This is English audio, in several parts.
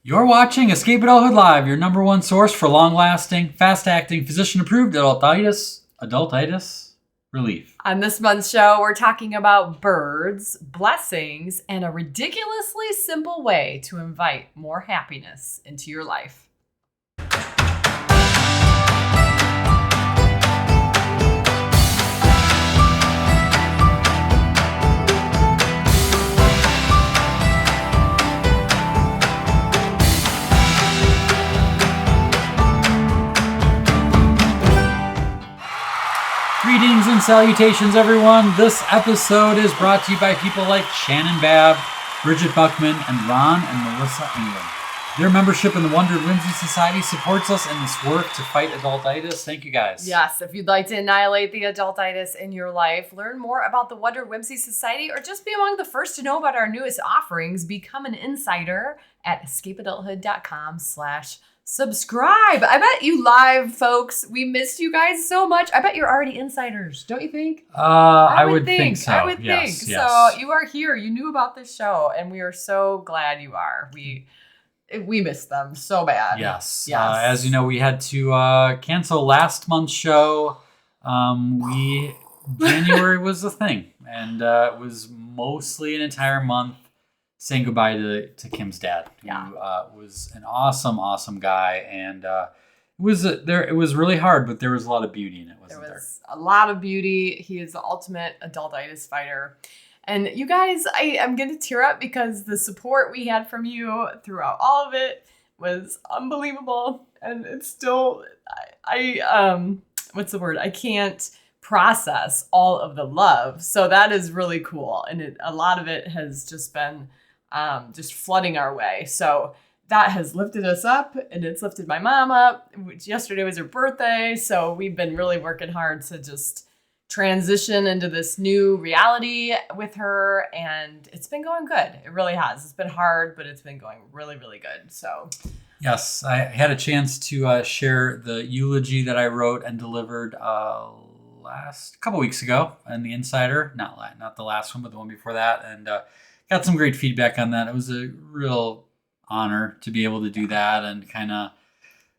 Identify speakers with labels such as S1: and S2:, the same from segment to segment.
S1: You're watching Escape Adulthood Live, your number one source for long-lasting, fast-acting, physician-approved adultitis relief.
S2: On this month's show, we're talking about birds, blessings, and a ridiculously simple way to invite more happiness into your life.
S1: Greetings and salutations, everyone. This episode is brought to you by people like Shannon Babb, Bridget Buckman, and Ron and Melissa England. Their membership in the Wonder Whimsy Society supports us in this work to fight adultitis. Thank you, guys.
S2: Yes, if you'd like to annihilate the adultitis in your life, learn more about the Wonder Whimsy Society, or just be among the first to know about our newest offerings, become an insider at escapeadulthood.com/subscribe. I bet you live folks, we missed you guys so much. I bet you're already insiders, don't you think?
S1: I would think so.
S2: I would
S1: yes,
S2: think.
S1: Yes.
S2: So you are here. You knew about this show, and we are so glad you are. We missed them so bad.
S1: Yes. As you know, we had to cancel last month's show. January was the thing, and it was mostly an entire month saying goodbye to Kim's dad, who was an awesome guy, and it was really hard, but there was a lot of beauty in it, wasn't there?
S2: There was a lot of beauty. He is the ultimate adultitis fighter. And you guys, I'm going to tear up because the support we had from you throughout all of it was unbelievable. And it's still, what's the word? I can't process all of the love. So that is really cool. And a lot of it has just been just flooding our way. So that has lifted us up, and it's lifted my mom up. Yesterday was her birthday. So we've been really working hard to just transition into this new reality with her, and it's been going good. It really has. It's been hard, but it's been going really, really good. So
S1: yes, I had a chance to share the eulogy that I wrote and delivered last couple weeks ago in the Insider, not the last one, but the one before that, and got some great feedback on that. It was a real honor to be able to do that and kind of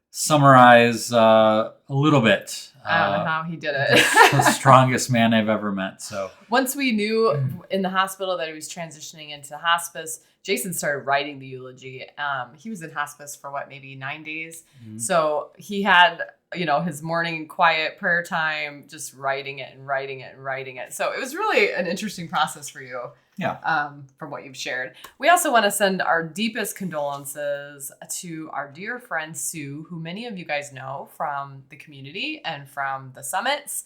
S1: summarize a little bit.
S2: I don't know how he did it.
S1: The strongest man I've ever met. So
S2: once we knew in the hospital that he was transitioning into hospice, Jason started writing the eulogy. He was in hospice for maybe 9 days. Mm-hmm. So he had, his morning quiet prayer time, just writing it. So it was really an interesting process for you.
S1: Yeah.
S2: From what you've shared. We also want to send our deepest condolences to our dear friend Sue, who many of you guys know from the community and from the summits.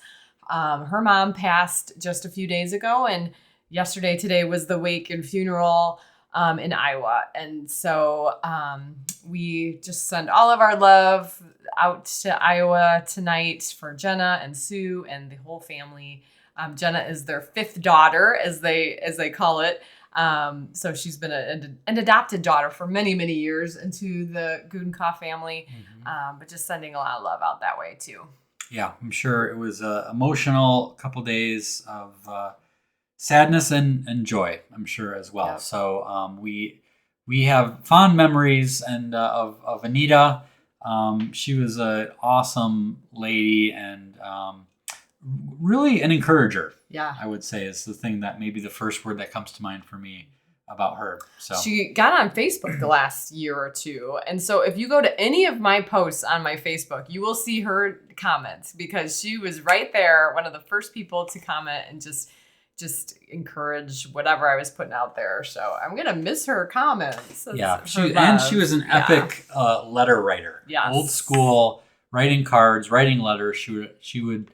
S2: Her mom passed just a few days ago, and today was the wake and funeral in Iowa. And so we just send all of our love out to Iowa tonight for Jenna and Sue and the whole family. Jenna is their fifth daughter, as they call it. So she's been an adopted daughter for many, many years into the Gudenkoff family. Mm-hmm. But just sending a lot of love out that way too.
S1: Yeah, I'm sure it was an emotional couple days of sadness and joy, I'm sure, as well. Yep. So we have fond memories and of Anita. She was an awesome lady and really an encourager.
S2: Yeah,
S1: I would say is the thing that maybe the first word that comes to mind for me about her. So
S2: she got on Facebook the last year or two, and so if you go to any of my posts on my Facebook, you will see her comments because she was right there, one of the first people to comment and just encourage whatever I was putting out there. So I'm gonna miss her comments.
S1: She was an epic letter writer.
S2: Yes.
S1: Old school, writing cards, writing letters. She would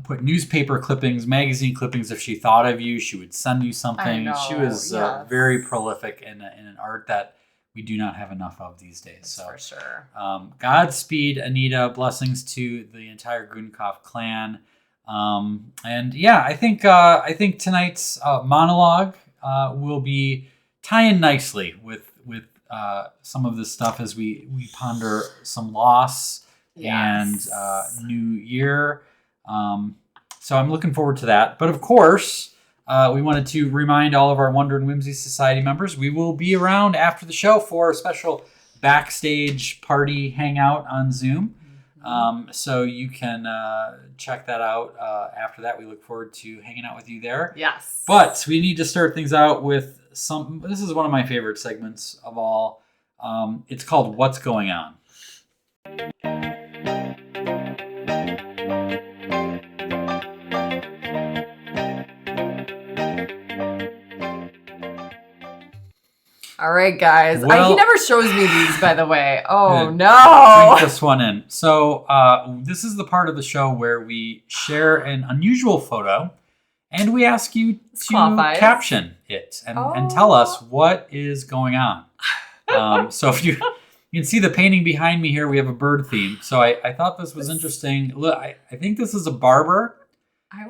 S1: put newspaper clippings, magazine clippings. If she thought of you, she would send you something.
S2: I know,
S1: she was very prolific in an art that we do not have enough of these days.
S2: That's for sure.
S1: Godspeed, Anita. Blessings to the entire Gudenkoff clan. I think tonight's monologue will be tying nicely with some of this stuff as we ponder some loss and new year. So I'm looking forward to that. But of course, we wanted to remind all of our Wonder and Whimsy Society members, we will be around after the show for a special backstage party hangout on Zoom. So you can check that out after that. We look forward to hanging out with you there.
S2: Yes.
S1: But we need to start things out with this is one of my favorite segments of all. It's called What's Going On.
S2: All right, guys.
S1: Well,
S2: he never shows me these, by the way. Oh,
S1: good.
S2: no.
S1: Drink this one in. So this is the part of the show where we share an unusual photo and we ask you to caption it and tell us what is going on. So if you can see the painting behind me here, we have a bird theme. So I thought this was interesting. Look, I think this is a barber.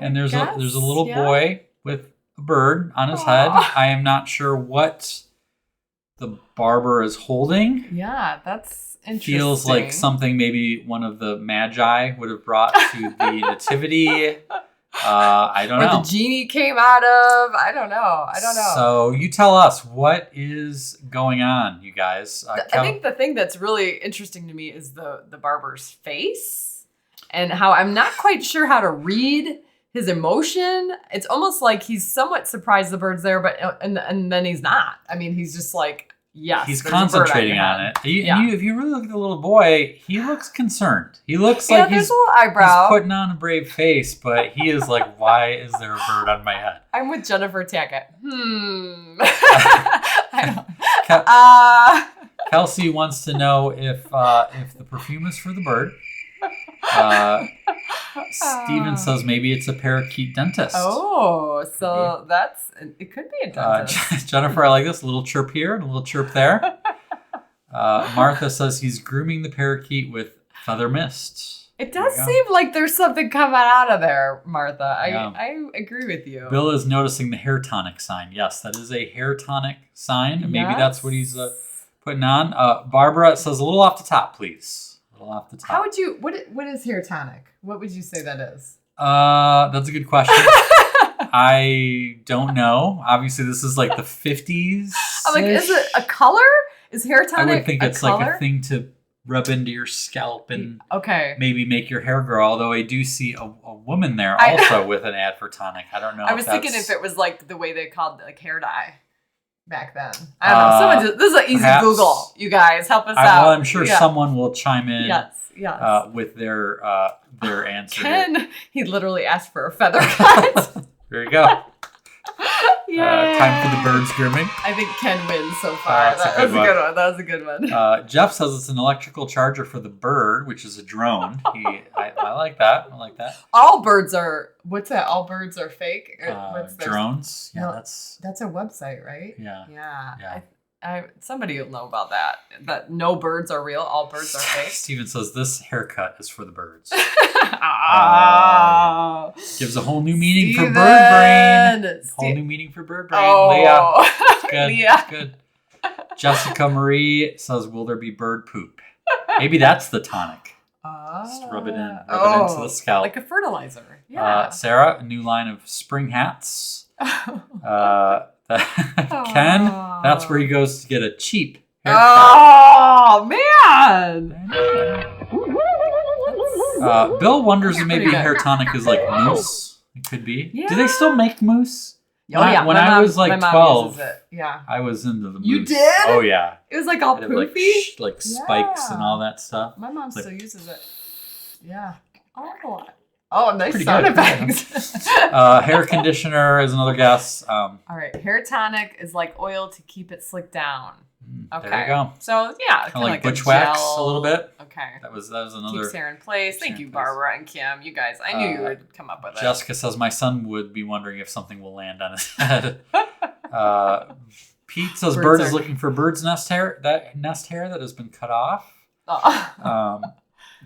S1: And there's a little boy with a bird on his head. I am not sure what the barber is holding.
S2: Yeah, that's interesting.
S1: Feels like something maybe one of the magi would have brought to the nativity. I don't know.
S2: Or the genie came out of. I don't know.
S1: So you tell us, what is going on, you guys?
S2: I think the thing that's really interesting to me is the barber's face and how I'm not quite sure how to read his emotion. It's almost like he's somewhat surprised the bird's there, but and then he's not. I mean, he's just like, yes.
S1: He's concentrating on it. And if you really look at the little boy, he looks concerned. He looks like
S2: there's a little eyebrow.
S1: He's putting on a brave face, but he is like, why is there a bird on my head?
S2: I'm with Jennifer Tackett.
S1: Kelsey wants to know if the perfume is for the bird. Steven says maybe it's a parakeet dentist.
S2: Oh, so it could be a dentist.
S1: Jennifer, I like this. A little chirp here and a little chirp there. Martha says he's grooming the parakeet with feather mist.
S2: It does seem like there's something coming out of there, Martha. I agree with you.
S1: Bill is noticing the hair tonic sign. Yes, that is a hair tonic sign. Yes. Maybe that's what he's putting on. Barbara says a little off the top, please. Off the top.
S2: How would you? What is hair tonic? What would you say that is?
S1: That's a good question. I don't know. Obviously, this is like the 50s.
S2: I'm like, is it a color? Is hair tonic?
S1: I would think it's like a thing to rub into your scalp and maybe make your hair grow. Although I do see a woman there also with an ad for tonic. I don't know.
S2: I was thinking if it was like the way they called like hair dye back then. I don't know. This is an easy perhaps, Google. You guys, help us out.
S1: Well, I'm sure someone will chime in with their answer.
S2: Ken, he literally asked for a feather cut.
S1: There you go. Time for the birds grooming.
S2: I think Ken wins so far. That was a good one.
S1: Jeff says it's an electrical charger for the bird, which is a drone. I like that.
S2: All birds are. What's that? All birds are fake.
S1: What's drones? Yeah,
S2: no, that's a website, right?
S1: Yeah.
S2: Somebody will know about that. That no birds are real. All birds are fake.
S1: Steven says this haircut is for the birds.
S2: Oh.
S1: Gives a whole new meaning for bird brain. Whole new meaning for bird brain. Leah. Good.
S2: Leah.
S1: Good. Jessica Marie says, will there be bird poop? Maybe that's the tonic. Just rub it in. Rub it into the scalp.
S2: Like a fertilizer. Yeah.
S1: Sarah, a new line of spring hats. Ken, that's where he goes to get a cheap haircut.
S2: Oh, man.
S1: Bill wonders if maybe hair tonic is like mousse. It could be. Yeah. Do they still make mousse?
S2: When
S1: I was like 12,
S2: yeah,
S1: I was into the mousse.
S2: You did?
S1: Oh, yeah.
S2: It was like all poofy?
S1: Like spikes and all that stuff.
S2: My mom still uses it. Yeah. Oh, nice sound effects.
S1: Hair conditioner is another guess.
S2: All right. Hair tonic is like oil to keep it slicked down. Okay.
S1: There you go.
S2: So, yeah.
S1: Kind of like butch wax a little bit.
S2: Okay.
S1: That was another.
S2: Keeps hair in place. Thank you, Barbara and Kim. You guys, I knew you would come up with it.
S1: Jessica says, my son would be wondering if something will land on his head. Pete says, bird is looking for bird's nest hair that has been cut off.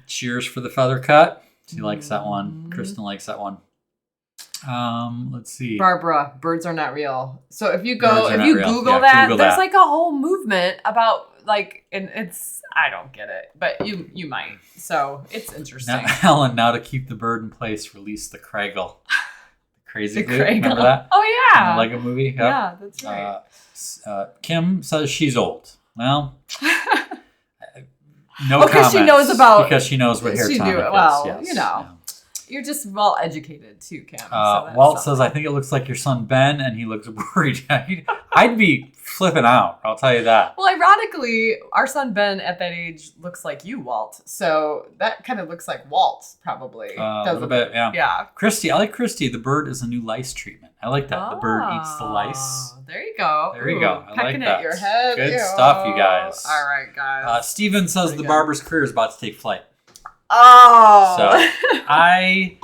S1: Cheers for the feather cut. She likes that one. Kristen likes that one. Let's see.
S2: Barbara, birds are not real. So if you Google that, there's like a whole movement about like, and it's, I don't get it, but you might. So it's interesting.
S1: Now to keep the bird in place, release the Craggle. The Crazy
S2: The
S1: Glue.
S2: Craig.
S1: Remember that?
S2: Oh
S1: In
S2: yeah.
S1: the Lego movie? Yep.
S2: Yeah, that's right.
S1: Kim says she's old. Well, no
S2: because she
S1: comments,
S2: knows about.
S1: because she knows what hair
S2: She
S1: tonic
S2: knew
S1: is.
S2: it. Well,
S1: Yes.
S2: you know.
S1: Yeah.
S2: You're just well educated too, Kim.
S1: Walt says, I think it looks like your son Ben, and he looks worried. I'd be flipping out, I'll tell you that.
S2: Well, ironically, our son Ben at that age looks like you, Walt. So that kind of looks like Walt, probably.
S1: A little bit, yeah.
S2: Yeah.
S1: Christy, I like Christy. The bird is a new lice treatment. I like that. The bird eats the lice.
S2: There you go.
S1: There you go. I like
S2: pecking
S1: that.
S2: at your head.
S1: Good stuff, you guys.
S2: All right, guys.
S1: Steven says the barber's career is about to take flight.
S2: Oh.
S1: So I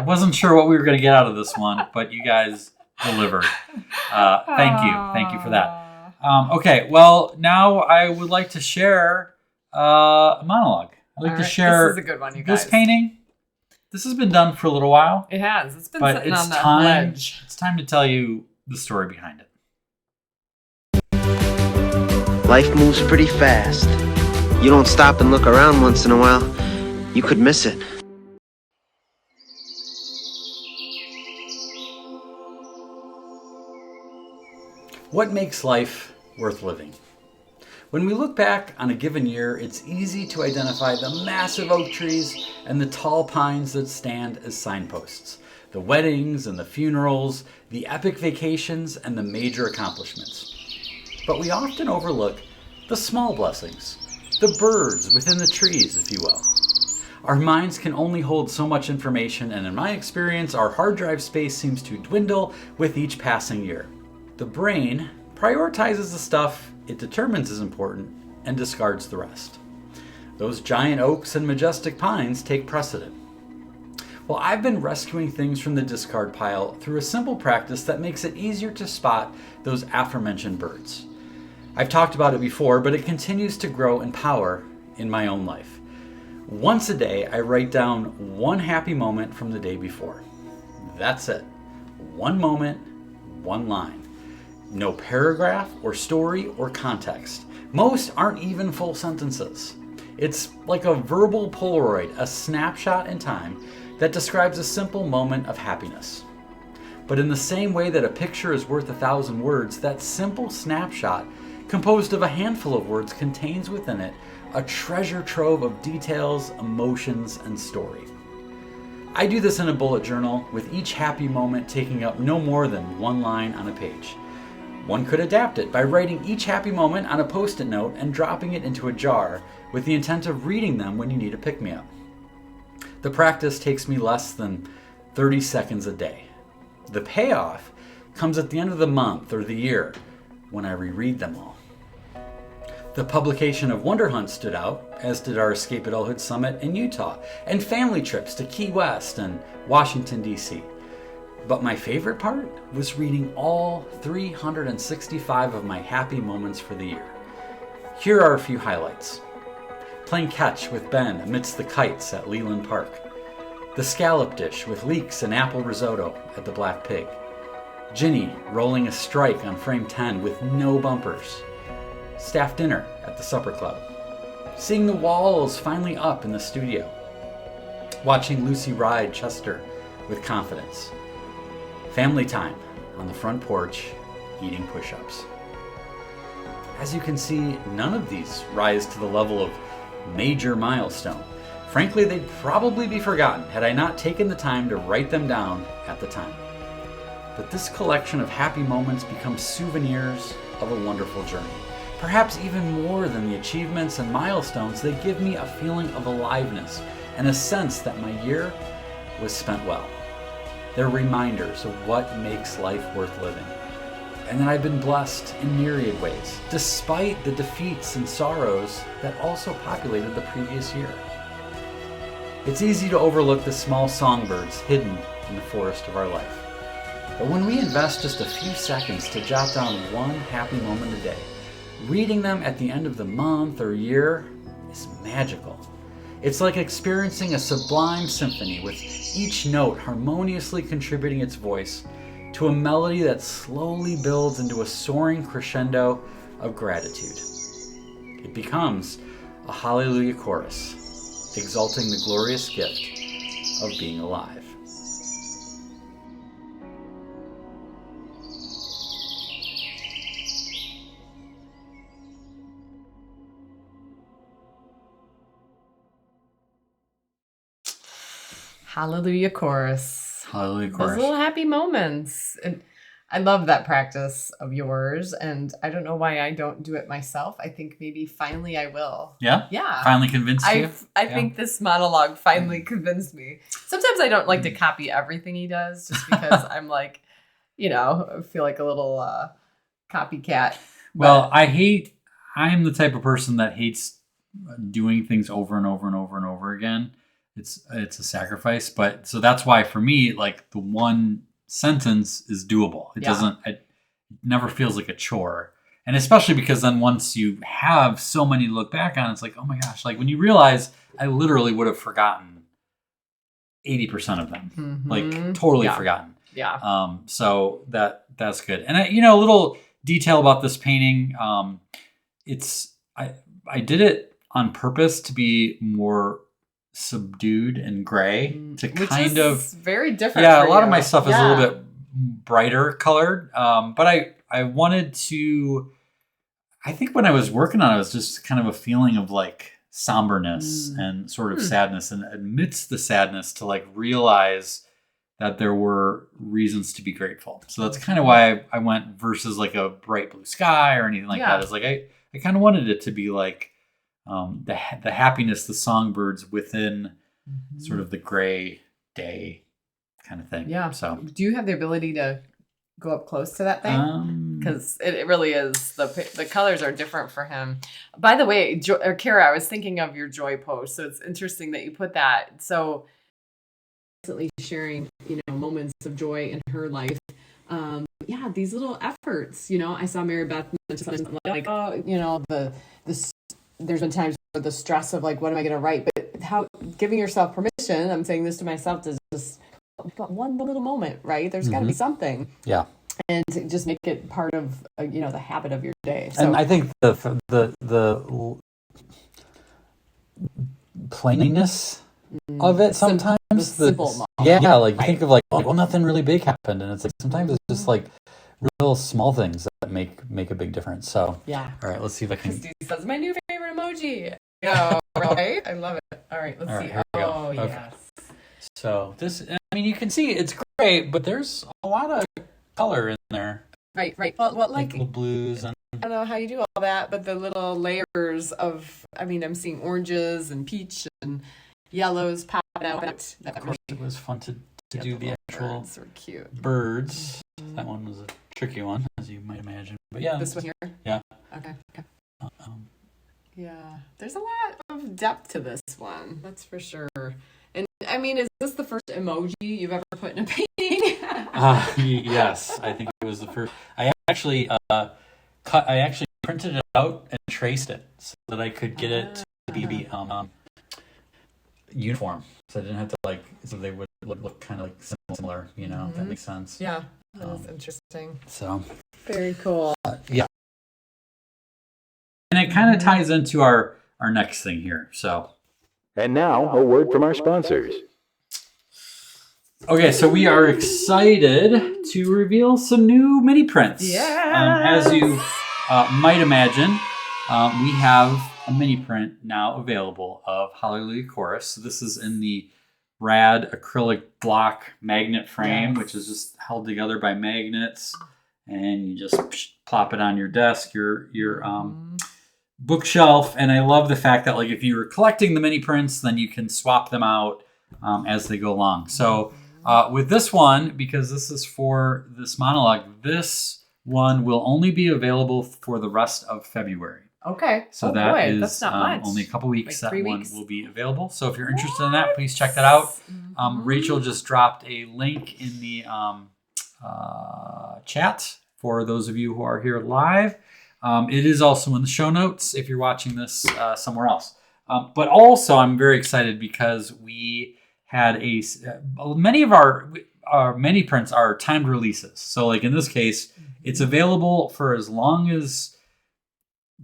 S1: wasn't sure what we were going to get out of this one, but you guys delivered. Thank you for that. Okay, well, now I would like to share a monologue. I'd like to share
S2: this is a good one, you guys.
S1: This painting. This has been done for a little while.
S2: It has. It's been
S1: but
S2: sitting
S1: it's
S2: on the
S1: time.
S2: ledge.
S1: It's time to tell you the story behind it.
S3: Life moves pretty fast. You don't stop and look around once in a while, you could miss it.
S1: What makes life worth living? When we look back on a given year, it's easy to identify the massive oak trees and the tall pines that stand as signposts, the weddings and the funerals, the epic vacations and the major accomplishments. But we often overlook the small blessings, the birds within the trees, if you will. Our minds can only hold so much information, and in my experience, our hard drive space seems to dwindle with each passing year. The brain prioritizes the stuff it determines is important and discards the rest. Those giant oaks and majestic pines take precedent. Well, I've been rescuing things from the discard pile through a simple practice that makes it easier to spot those aforementioned birds. I've talked about it before, but it continues to grow in power in my own life. Once a day, I write down one happy moment from the day before. That's it. One moment, one line. No paragraph or story or context. Most aren't even full sentences. It's like a verbal Polaroid, a snapshot in time that describes a simple moment of happiness. But in the same way that a picture is worth 1,000 words, that simple snapshot, composed of a handful of words, contains within it a treasure trove of details, emotions, and story. I do this in a bullet journal, with each happy moment taking up no more than one line on a page. One could adapt it by writing each happy moment on a post-it note and dropping it into a jar with the intent of reading them when you need a pick-me-up. The practice takes me less than 30 seconds a day. The payoff comes at the end of the month or the year when I reread them all. The publication of Wonder Hunt stood out, as did our Escape Adulthood Summit in Utah, and family trips to Key West and Washington, D.C. But my favorite part was reading all 365 of my happy moments for the year. Here are a few highlights. Playing catch with Ben amidst the kites at Leland Park. The scallop dish with leeks and apple risotto at the Black Pig. Ginny rolling a strike on frame 10 with no bumpers. Staff dinner at the Supper Club. Seeing the walls finally up in the studio. Watching Lucy ride Chester with confidence. Family time on the front porch, eating push-ups. As you can see, none of these rise to the level of major milestone. Frankly, they'd probably be forgotten had I not taken the time to write them down at the time. But this collection of happy moments becomes souvenirs of a wonderful journey. Perhaps even more than the achievements and milestones, they give me a feeling of aliveness and a sense that my year was spent well. They're reminders of what makes life worth living, and that I've been blessed in myriad ways, despite the defeats and sorrows that also populated the previous year. It's easy to overlook the small songbirds hidden in the forest of our life. But when we invest just a few seconds to jot down one happy moment a day, reading them at the end of the month or year is magical. It's like experiencing a sublime symphony with each note harmoniously contributing its voice to a melody that slowly builds into a soaring crescendo of gratitude. It becomes a hallelujah chorus, exalting the glorious gift of being alive.
S2: Hallelujah chorus.
S1: Hallelujah
S2: Those
S1: chorus.
S2: little happy moments. And I love that practice of yours. And I don't know why I don't do it myself. I think maybe finally I will.
S1: Yeah?
S2: Yeah.
S1: Finally convinced you?
S2: I think this monologue finally convinced me. Sometimes I don't like to copy everything he does just because I'm like, I feel like a little copycat.
S1: Well, I'm the type of person that hates doing things over and over and over and over again. It's a sacrifice, but so that's why for me, like the one sentence is doable. It never feels like a chore. And especially because then once you have so many to look back on, it's like, oh my gosh, like when you realize I literally would have forgotten 80% of them, like totally forgotten.
S2: Yeah.
S1: So that's good. And a little detail about this painting. I did it on purpose to be more subdued and gray to
S2: Which
S1: kind
S2: is
S1: of
S2: very different.
S1: yeah.
S2: For
S1: A lot of
S2: you.
S1: my stuff is a little bit brighter colored. But I wanted to. I think when I was working on it, it was just kind of a feeling of like somberness and sort of sadness, and amidst the sadness to like realize that there were reasons to be grateful. So that's kind of why I went versus like a bright blue sky or anything like that. It's like I kind of wanted it to be like the happiness, the songbirds within sort of the gray day kind of thing.
S2: Yeah.
S1: So
S2: do you have the ability to go up close to that thing? Because it really is, the colors are different for him. By the way, Kara, I was thinking of your joy post. So it's interesting that you put that. So constantly sharing, moments of joy in her life. These little efforts, I saw Mary Beth mention like, there's been times where the stress of like, what am I going to write? But how giving yourself permission, I'm saying this to myself, to just one little moment, right? There's got to be something.
S1: Yeah.
S2: And to just make it part of, the habit of your day. So,
S1: and I think the plainness of it sometimes.
S2: The simple moment.
S1: Like think of like, well, nothing really big happened. And it's like, sometimes it's just like real small things that make a big difference. So,
S2: yeah.
S1: All right, let's see if I can.
S2: Christy says, my new favorite emoji. Right? I love it. All right, let's see.
S1: Here we go. Okay.
S2: Yes.
S1: So this, you can see it's great, but there's a lot of color in there.
S2: Right. Well, like
S1: little blues and
S2: I don't know how you do all that, but the little layers of, I'm seeing oranges and peach and yellows popping out.
S1: Of course, it was fun to do the actual
S2: birds are cute.
S1: Birds. That one was a tricky one, as you might imagine. But yeah,
S2: this one here.
S1: Yeah.
S2: Okay. Yeah, there's a lot of depth to this one. That's for sure. And is this the first emoji you've ever put in a painting?
S1: Yes, I think it was the first. I actually printed it out and traced it so that I could get it to be uniform, so I didn't have to so they would look kind of like similar. If that makes sense.
S2: Yeah, that's interesting.
S1: So
S2: very cool.
S1: Yeah, and it kind of ties into our next thing here. So.
S4: And now, a word from our sponsors.
S1: Okay, so we are excited to reveal some new mini prints.
S2: Yes.
S1: As you might imagine, we have a mini print now available of Hallelujah Chorus. So this is in the rad acrylic block magnet frame, which is just held together by magnets, and you just plop it on your desk, your bookshelf. And I love the fact that if you were collecting the mini prints, then you can swap them out as they go along. So with this one, because this is for this monologue, this one will only be available for the rest of February.
S2: Okay.
S1: So
S2: that's not much.
S1: Only a couple weeks.
S2: Like 3
S1: that
S2: weeks.
S1: one will be available. So if you're interested in that, please check that out. Rachel just dropped a link in the chat for those of you who are here live. It is also in the show notes if you're watching this somewhere else. But also, I'm very excited because we had many of our mini prints are timed releases. So in this case, it's available for as long as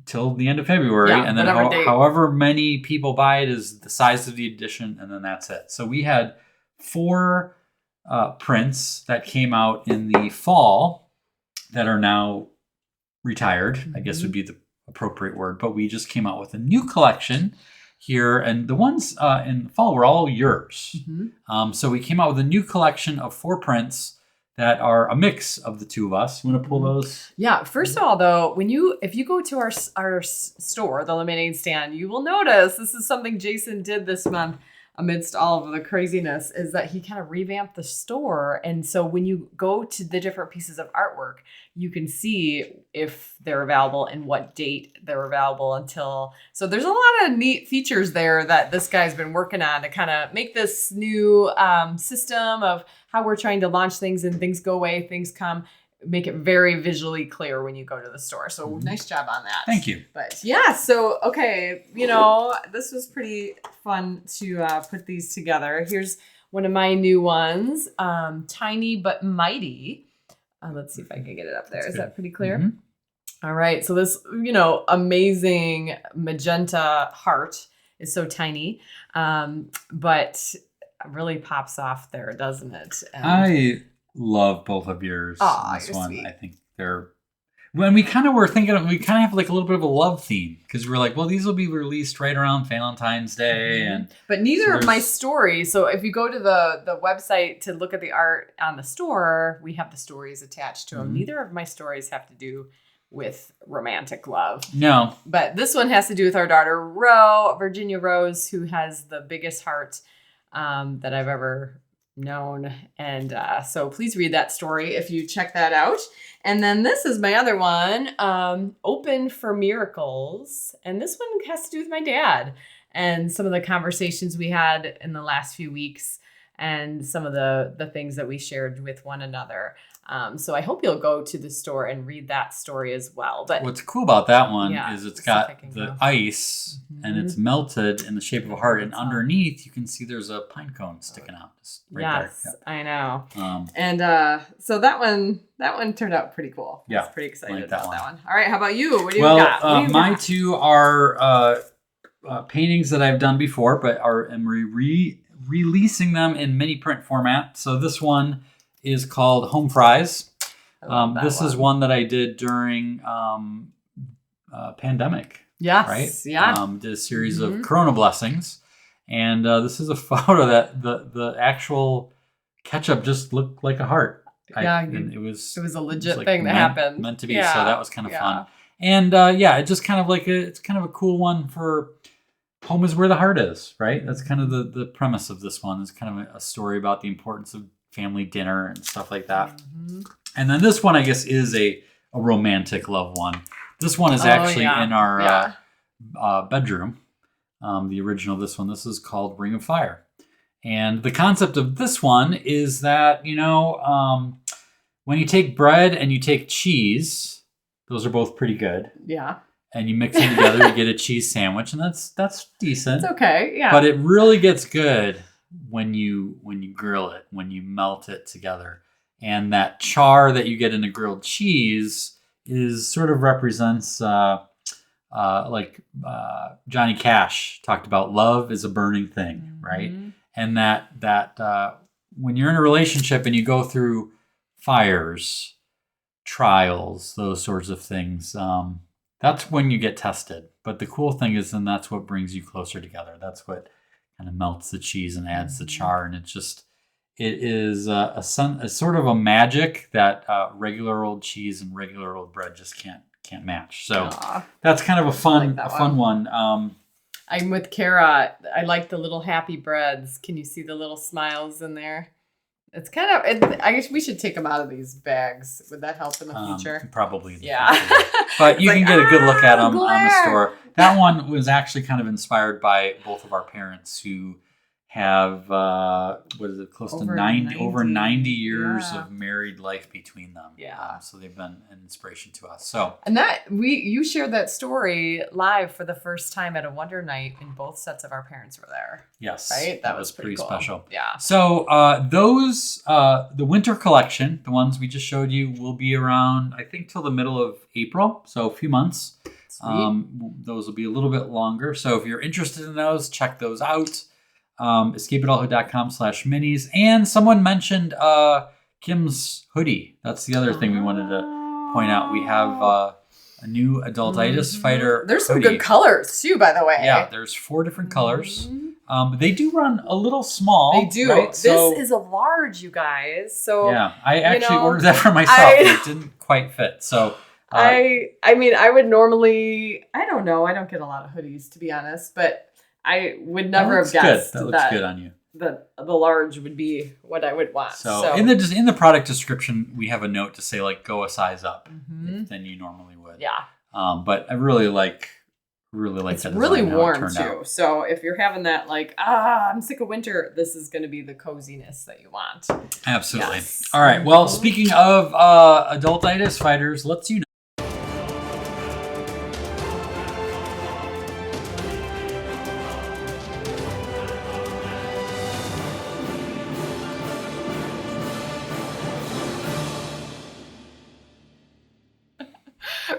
S1: till the end of February, and then however many people buy it is the size of the edition, and then that's it. So we had 4 prints that came out in the fall that are now retired, I guess would be the appropriate word, but we just came out with a new collection here, and the ones in the fall were all yours. So we came out with a new collection of 4 prints that are a mix of the two of us. You want to pull those?
S2: Yeah. First of all, though, if you go to our store, the lemonade stand, you will notice this is something Jason did this month amidst all of the craziness, is that he kind of revamped the store. And so when you go to the different pieces of artwork, you can see if they're available and what date they're available until. So there's a lot of neat features there that this guy's been working on to kind of make this new system of how we're trying to launch things, and things go away, things come, make it very visually clear when you go to the store. So nice job on that.
S1: Thank you.
S2: But yeah, so, okay, this was pretty fun to put these together. Here's one of my new ones, Tiny But Mighty. Let's see if I can get it up there. Is that pretty clear? All right. So this, amazing magenta heart is so tiny, but really pops off there, doesn't it? And
S1: I love both of yours.
S2: Aw,
S1: this
S2: you're
S1: one,
S2: sweet.
S1: I think they're. When we kind of were thinking, we kind of have like a little bit of a love theme, because we're like, well, these will be released right around Valentine's Day,
S2: but neither
S1: so
S2: of my stories. So if you go to the website to look at the art on the store, we have the stories attached to them. Neither of my stories have to do with romantic love.
S1: No.
S2: But this one has to do with our daughter, Virginia Rose, who has the biggest heart that I've ever known. And so please read that story if you check that out. And then this is my other one, Open for Miracles. And this one has to do with my dad and some of the conversations we had in the last few weeks, and some of the things that we shared with one another. So I hope you'll go to the store and read that story as well. But
S1: what's cool about that one is it's got the
S2: go.
S1: ice and it's melted in the shape of a heart, and underneath you can see there's a pine cone sticking out just right there.
S2: Yes, I know.
S1: And
S2: so that one turned out pretty cool.
S1: Yeah,
S2: I was pretty excited
S1: like
S2: about that one. All right, how about you? What do you
S1: well,
S2: got? What do you
S1: my
S2: got?
S1: two are paintings that I've done before, but am releasing them in mini print format. So this one is called Home Fries. This is one that I did during pandemic.
S2: Yes.
S1: Right?
S2: Yeah.
S1: Did a series of Corona blessings. And this is a photo that the actual ketchup just looked like a heart. And it was
S2: a legit
S1: like
S2: thing that happened.
S1: Meant to be. So that was kind of fun.
S2: Yeah.
S1: And it just kind of it's kind of a cool one for home is where the heart is, right? That's kind of the premise of this one. It's kind of a story about the importance of family dinner and stuff like that. And then this one, I guess, is a romantic love one. This one is actually in our bedroom. The original, this is called Ring of Fire. And the concept of this one is that, when you take bread and you take cheese, those are both pretty good.
S2: Yeah.
S1: And you mix them together, you get a cheese sandwich, and that's decent.
S2: It's okay. Yeah.
S1: But it really gets good when you grill it, when you melt it together. And that char that you get in a grilled cheese is sort of represents Johnny Cash talked about, love is a burning thing, right? And that when you're in a relationship and you go through fires, trials, those sorts of things, that's when you get tested. But the cool thing is, then that's what brings you closer together. That's what kind of melts the cheese and adds the char, and it is a sort of a magic that regular old cheese and regular old bread just can't match. So that's kind of a fun one.
S2: I'm with Kara. I like the little happy breads. Can you see the little smiles in there? It's kind of. I guess we should take them out of these bags. Would that help in the future?
S1: Probably.
S2: Yeah.
S1: But you can get a good look at them
S2: glare.
S1: on the store. That one was actually kind of inspired by both of our parents, who have close to 90 years of married life between them.
S2: Yeah.
S1: So they've been an inspiration to us. So
S2: and you shared that story live for the first time at a Wonder Night, and both sets of our parents were there.
S1: Yes.
S2: Right?
S1: That was pretty
S2: cool.
S1: special.
S2: Yeah.
S1: So those the winter collection, the ones we just showed you, will be around, I think, till the middle of April. So a few months. Those will be a little bit longer. So if you're interested in those, check those out. escapeadulthood.com/minis. And someone mentioned Kim's hoodie. That's the other thing we wanted to point out. We have a new Adultitis Fighter
S2: There's some
S1: hoodie.
S2: good colors too, by the way.
S1: Yeah, there's 4 different colors. They do run a little small.
S2: They do.
S1: Right?
S2: This
S1: So,
S2: is a large, you guys. So
S1: yeah, I actually
S2: know,
S1: ordered that for myself, but it didn't quite fit. So
S2: I mean, I would normally, I don't know, I don't get a lot of hoodies to be honest, but I would never have guessed
S1: that looks good on you.
S2: the large would be what I would want.
S1: So in the product description, we have a note to say like go a size up than you normally would.
S2: Yeah.
S1: But I really like
S2: It's
S1: that
S2: really
S1: design, how it
S2: warm
S1: turned
S2: too.
S1: out.
S2: So if you're having that like, I'm sick of winter, this is going to be the coziness that you want.
S1: Absolutely.
S2: Yes.
S1: All right. Well, speaking of Adultitis Fighters, let's unite.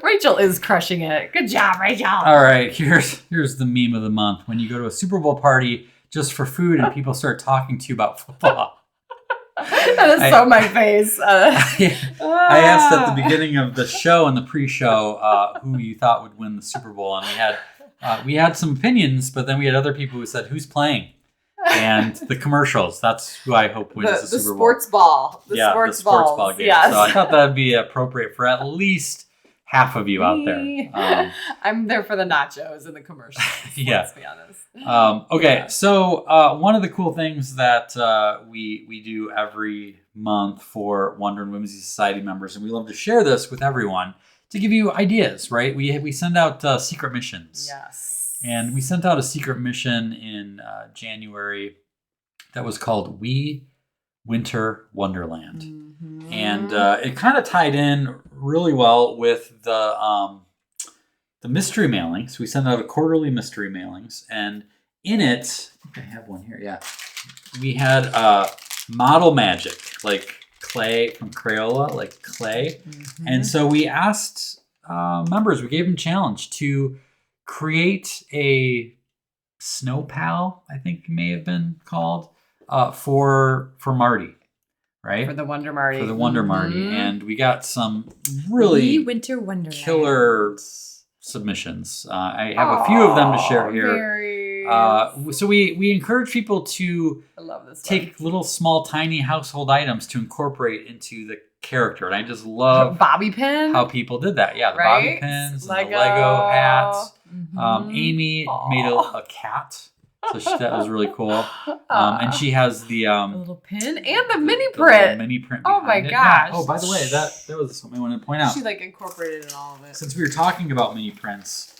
S2: Rachel is crushing it. Good job, Rachel.
S1: All right, here's the meme of the month. When you go to a Super Bowl party just for food and people start talking to you about football.
S2: That is so my face.
S1: I asked at the beginning of the show and the pre-show who you thought would win the Super Bowl, and we had some opinions, but then we had other people who said who's playing, and the commercials. That's who I hope wins the Super Bowl.
S2: Sports ball. The sports
S1: ball game.
S2: Yes.
S1: So I thought that would be appropriate for at least half of you out there.
S2: I'm there for the nachos and the commercials.
S1: Yeah.
S2: Let's be honest.
S1: Okay, so one of the cool things that we do every month for Wonder and Whimsy Society members, and we love to share this with everyone to give you ideas, right? We send out secret missions.
S2: Yes.
S1: And we sent out a secret mission in January that was called We Winter Wonderland.
S2: Mm-hmm.
S1: And it kind of tied in really well with the mystery mailings. We send out a quarterly mystery mailings, and in it, I think I have one here. Yeah, we had model magic, like clay from Crayola, like clay.
S2: Mm-hmm.
S1: And so we asked members, we gave them a challenge to create a snow pal, I think it may have been called, for Marty. Right?
S2: For the Wonder Marty.
S1: For the Wonder Marty. And we got some really
S2: Winter Wonderland.
S1: killer submissions. I have a few of them to share here.
S2: Very...
S1: So we encourage people to
S2: I love this
S1: take little small tiny household items to incorporate into the character. And I just love
S2: bobby pin.
S1: how people did that. Yeah, the
S2: right?
S1: bobby pins,
S2: Lego.
S1: and the Lego hats.
S2: Mm-hmm.
S1: Amy made a cat. So that was really cool. And she has the
S2: little pin and the mini
S1: the
S2: print.
S1: little mini print.
S2: Oh my
S1: behind it.
S2: gosh.
S1: Yeah. Oh, by the way, that was something I wanted to point out.
S2: She like incorporated in all of it.
S1: Since we were talking about mini prints,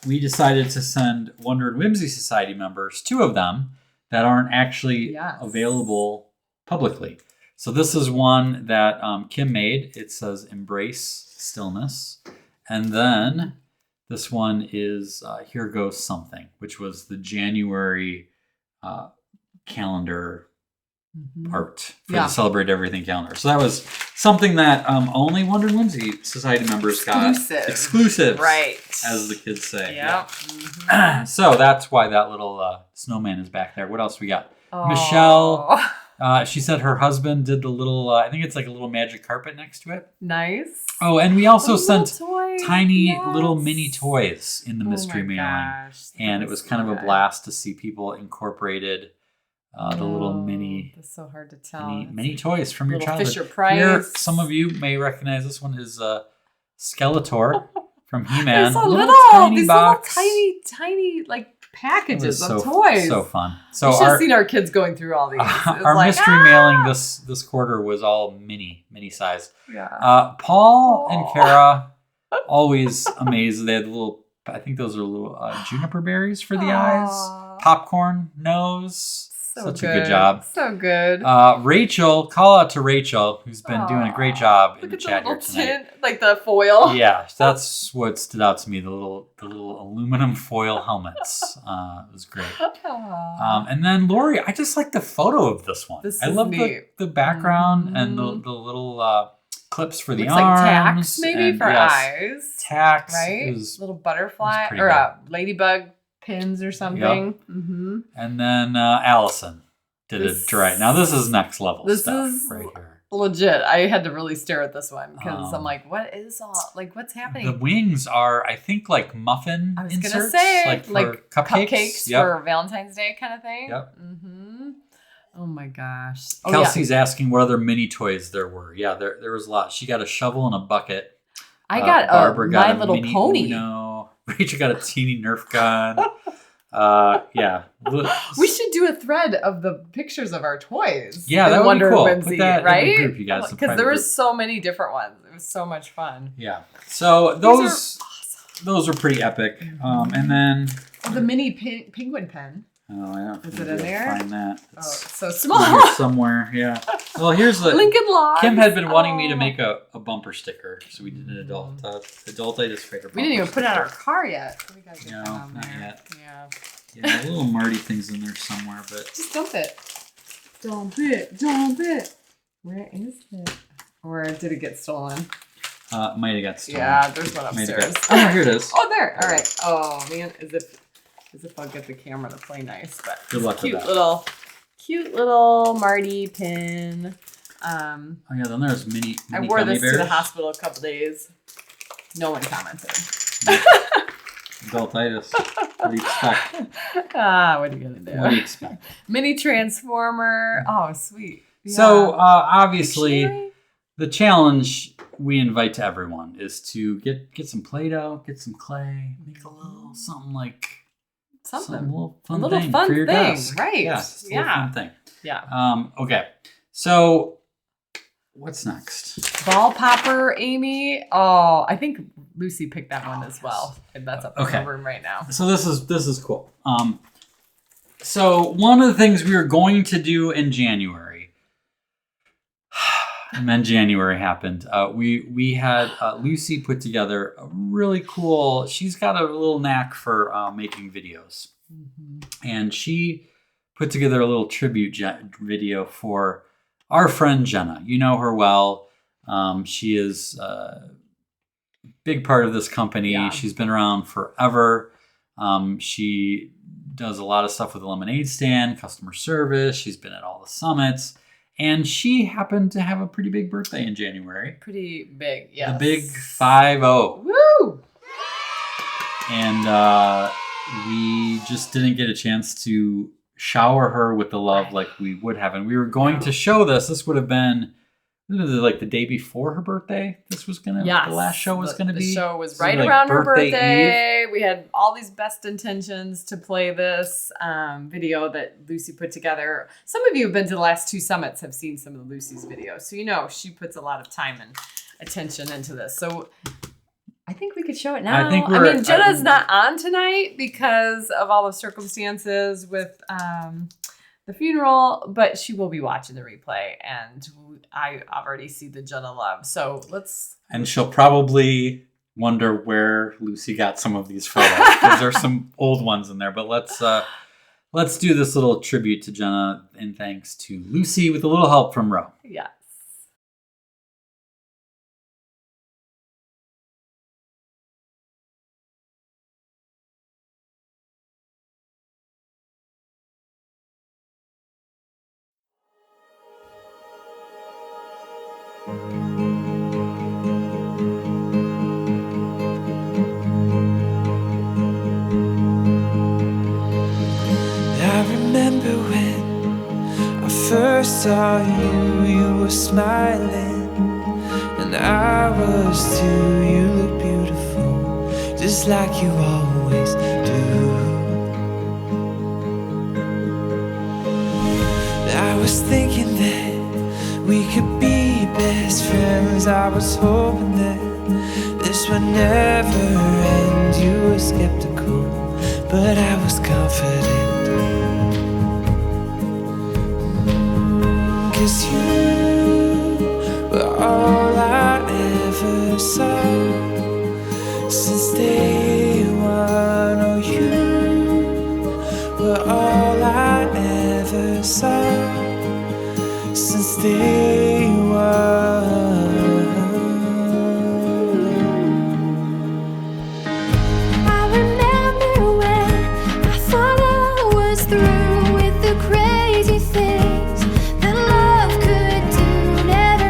S1: we decided to send Wonder and Whimsy Society members, 2 of them, that aren't actually available publicly. So this is one that Kim made. It says Embrace Stillness. And then this one is Here Goes Something, which was the January calendar art for the Celebrate Everything calendar. So that was something that only Wonder and Whimsy Society members got. Exclusive.
S2: Right.
S1: As the kids say.
S2: Yep.
S1: Yeah.
S2: Mm-hmm.
S1: So that's why that little snowman is back there. What else we got?
S2: Oh.
S1: Michelle, she said her husband did the little, I think it's like a little magic carpet next to it.
S2: Nice.
S1: Oh, and we also sent
S2: toys.
S1: tiny little mini toys in the mystery mailing.
S2: Gosh,
S1: and it was kind of a blast to see people incorporated the little mini.
S2: That's so hard to tell.
S1: Mini toys from your childhood.
S2: Fisher Price.
S1: Here, some of you may recognize this one is Skeletor from He-Man.
S2: They're so
S1: tiny box.
S2: little tiny like packages of
S1: so,
S2: toys.
S1: So fun. So
S2: you should have seen our kids going through all these.
S1: Our mystery mailing this quarter was all mini size.
S2: Yeah.
S1: Paul and Kara, always amazed. They had little, I think those are little juniper berries for the eyes. Popcorn nose. Such a good job.
S2: So good.
S1: Rachel, call out to Rachel, who's been doing a great job in the chat here tonight.
S2: Tin, like the foil.
S1: Yeah, that's what stood out to me. The little aluminum foil helmets. It was great. And then Lori, I just like the photo of this one. I love the background and the little clips for the
S2: looks
S1: arms.
S2: Like tacks maybe for eyes.
S1: Tacks.
S2: Right? Little butterfly or a ladybug pins or something.
S1: Yep.
S2: Mm-hmm.
S1: And then Allison did it right. Now this is next level stuff right here.
S2: Legit. I had to really stare at this one because I'm like, what's happening?
S1: The wings are, I think, like muffin
S2: I was
S1: inserts.
S2: going to say,
S1: like for
S2: cupcakes
S1: Yep.
S2: for Valentine's Day kind of thing.
S1: Yep.
S2: Mm-hmm. Oh my gosh. Oh,
S1: Kelsey's asking what other mini toys there were. Yeah, there was a lot. She got a shovel and a bucket.
S2: I got
S1: Barbara got
S2: My
S1: a
S2: Little
S1: mini
S2: Pony.
S1: Uno. Rachel got a teeny Nerf gun. Yeah.
S2: We should do a thread of the pictures of our toys.
S1: Yeah,
S2: in
S1: that would
S2: Wonder
S1: be cool.
S2: Whimsy,
S1: Put that in the
S2: right?
S1: group, you guys, the
S2: Because there
S1: private
S2: was so many different ones. It was so much fun.
S1: Yeah. So those are pretty epic.
S2: Mm-hmm.
S1: And then
S2: the mini penguin pen.
S1: oh, I don't
S2: Is
S1: think
S2: it in
S1: I'll
S2: there?
S1: find that.
S2: Oh,
S1: It's
S2: it's so
S1: in
S2: small.
S1: here somewhere. Yeah. Well, here's the
S2: Lincoln Logs.
S1: Kim had been wanting me to
S2: Oh.
S1: make a bumper sticker, so we did an Adultitis Fighters.
S2: We didn't even put it on our car yet. We gotta get
S1: No,
S2: that on
S1: not
S2: there.
S1: yet.
S2: Yeah.
S1: Yeah, little Marty things in there somewhere, but
S2: Just dump it. Dump it. Where is it? Or did it get stolen?
S1: might have got stolen.
S2: Yeah, there's one
S1: Might have
S2: upstairs.
S1: got- Oh, here it is.
S2: Oh, there. All right. Oh man, as if I'll get the camera to play nice, but
S1: Good luck with
S2: cute
S1: that.
S2: cute little Marty pin.
S1: Oh yeah, then there's mini
S2: I wore
S1: gummy
S2: this
S1: bears.
S2: to the hospital a couple days. No one commented.
S1: Adultitis. What do you expect?
S2: What are you gonna do?
S1: What do you expect?
S2: Mini transformer. Oh, sweet.
S1: So
S2: Yeah.
S1: obviously,
S2: Dictionary?
S1: the challenge we invite to everyone is to get some Play-Doh, get some clay, make a little something like
S2: Something.
S1: some little fun
S2: little
S1: thing
S2: fun
S1: for your
S2: thing,
S1: desk.
S2: right.
S1: Yeah, just a little
S2: Yeah.
S1: fun thing.
S2: Yeah.
S1: Okay. So what's next?
S2: Ball popper, Amy. Oh, I think Lucy picked that one as well. And that's up in
S1: Okay.
S2: the room right now.
S1: So this is cool. So one of the things we were going to do in January, and then January happened. We had Lucy put together a really cool. She's got a little knack for making videos, and she put together a little tribute video for our friend Jenna. You know her well. She is a big part of this company.
S2: Yeah.
S1: She's been around forever. She does a lot of stuff with the lemonade stand, customer service. She's been at all the summits. And she happened to have a pretty big birthday in January.
S2: Pretty big, yes.
S1: The big 5-0.
S2: Woo!
S1: And we just didn't get a chance to shower her with the love like we would have. And we were going to show this. This would have been like the day before her birthday. This was the last show was gonna be.
S2: The show was
S1: So
S2: right
S1: like
S2: around her
S1: birthday
S2: birthday. We had all these best intentions to play this video that Lucy put together. Some of you have been to the last two summits, have seen some of Lucy's videos. So you know she puts a lot of time and attention into this. So I think we could show it now. I mean, Jenna's not on tonight because of all the circumstances with the funeral, but she will be watching the replay, and I already see the Jenna love. So let's.
S1: And she'll probably wonder where Lucy got some of these photos because there's some old ones in there. But let's do this little tribute to Jenna in thanks to Lucy with a little help from Ro.
S2: Yes.
S5: I remember when I first saw you, you were smiling, and I was too. You look beautiful, just like you always do. I was thinking that we could be best friends. I was hoping that this would never end. You were skeptical, but I was confident. 'Cause you were all I ever saw since day one. Oh, you were all I ever saw since day one.
S6: I remember when I thought I was through with the crazy things that love could do. Never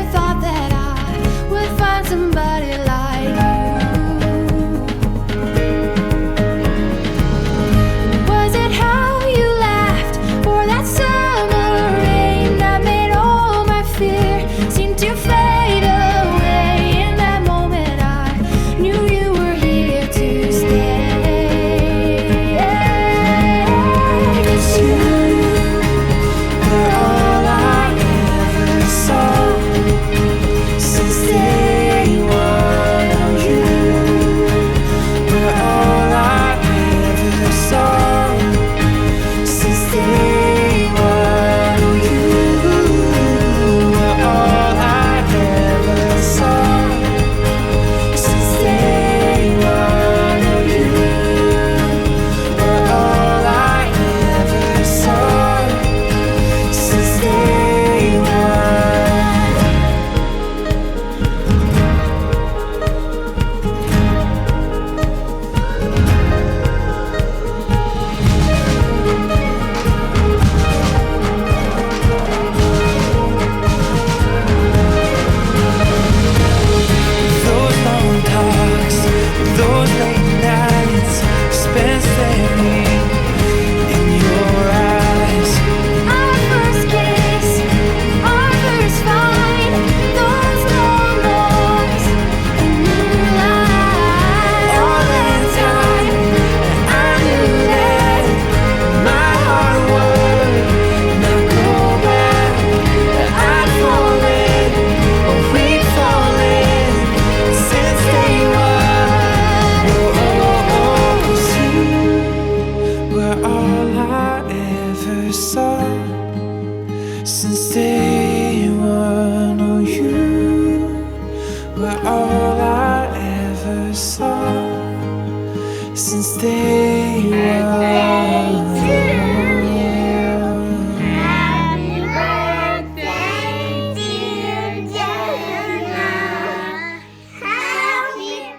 S5: since day one.
S6: Happy birthday, dear Diana. Happy.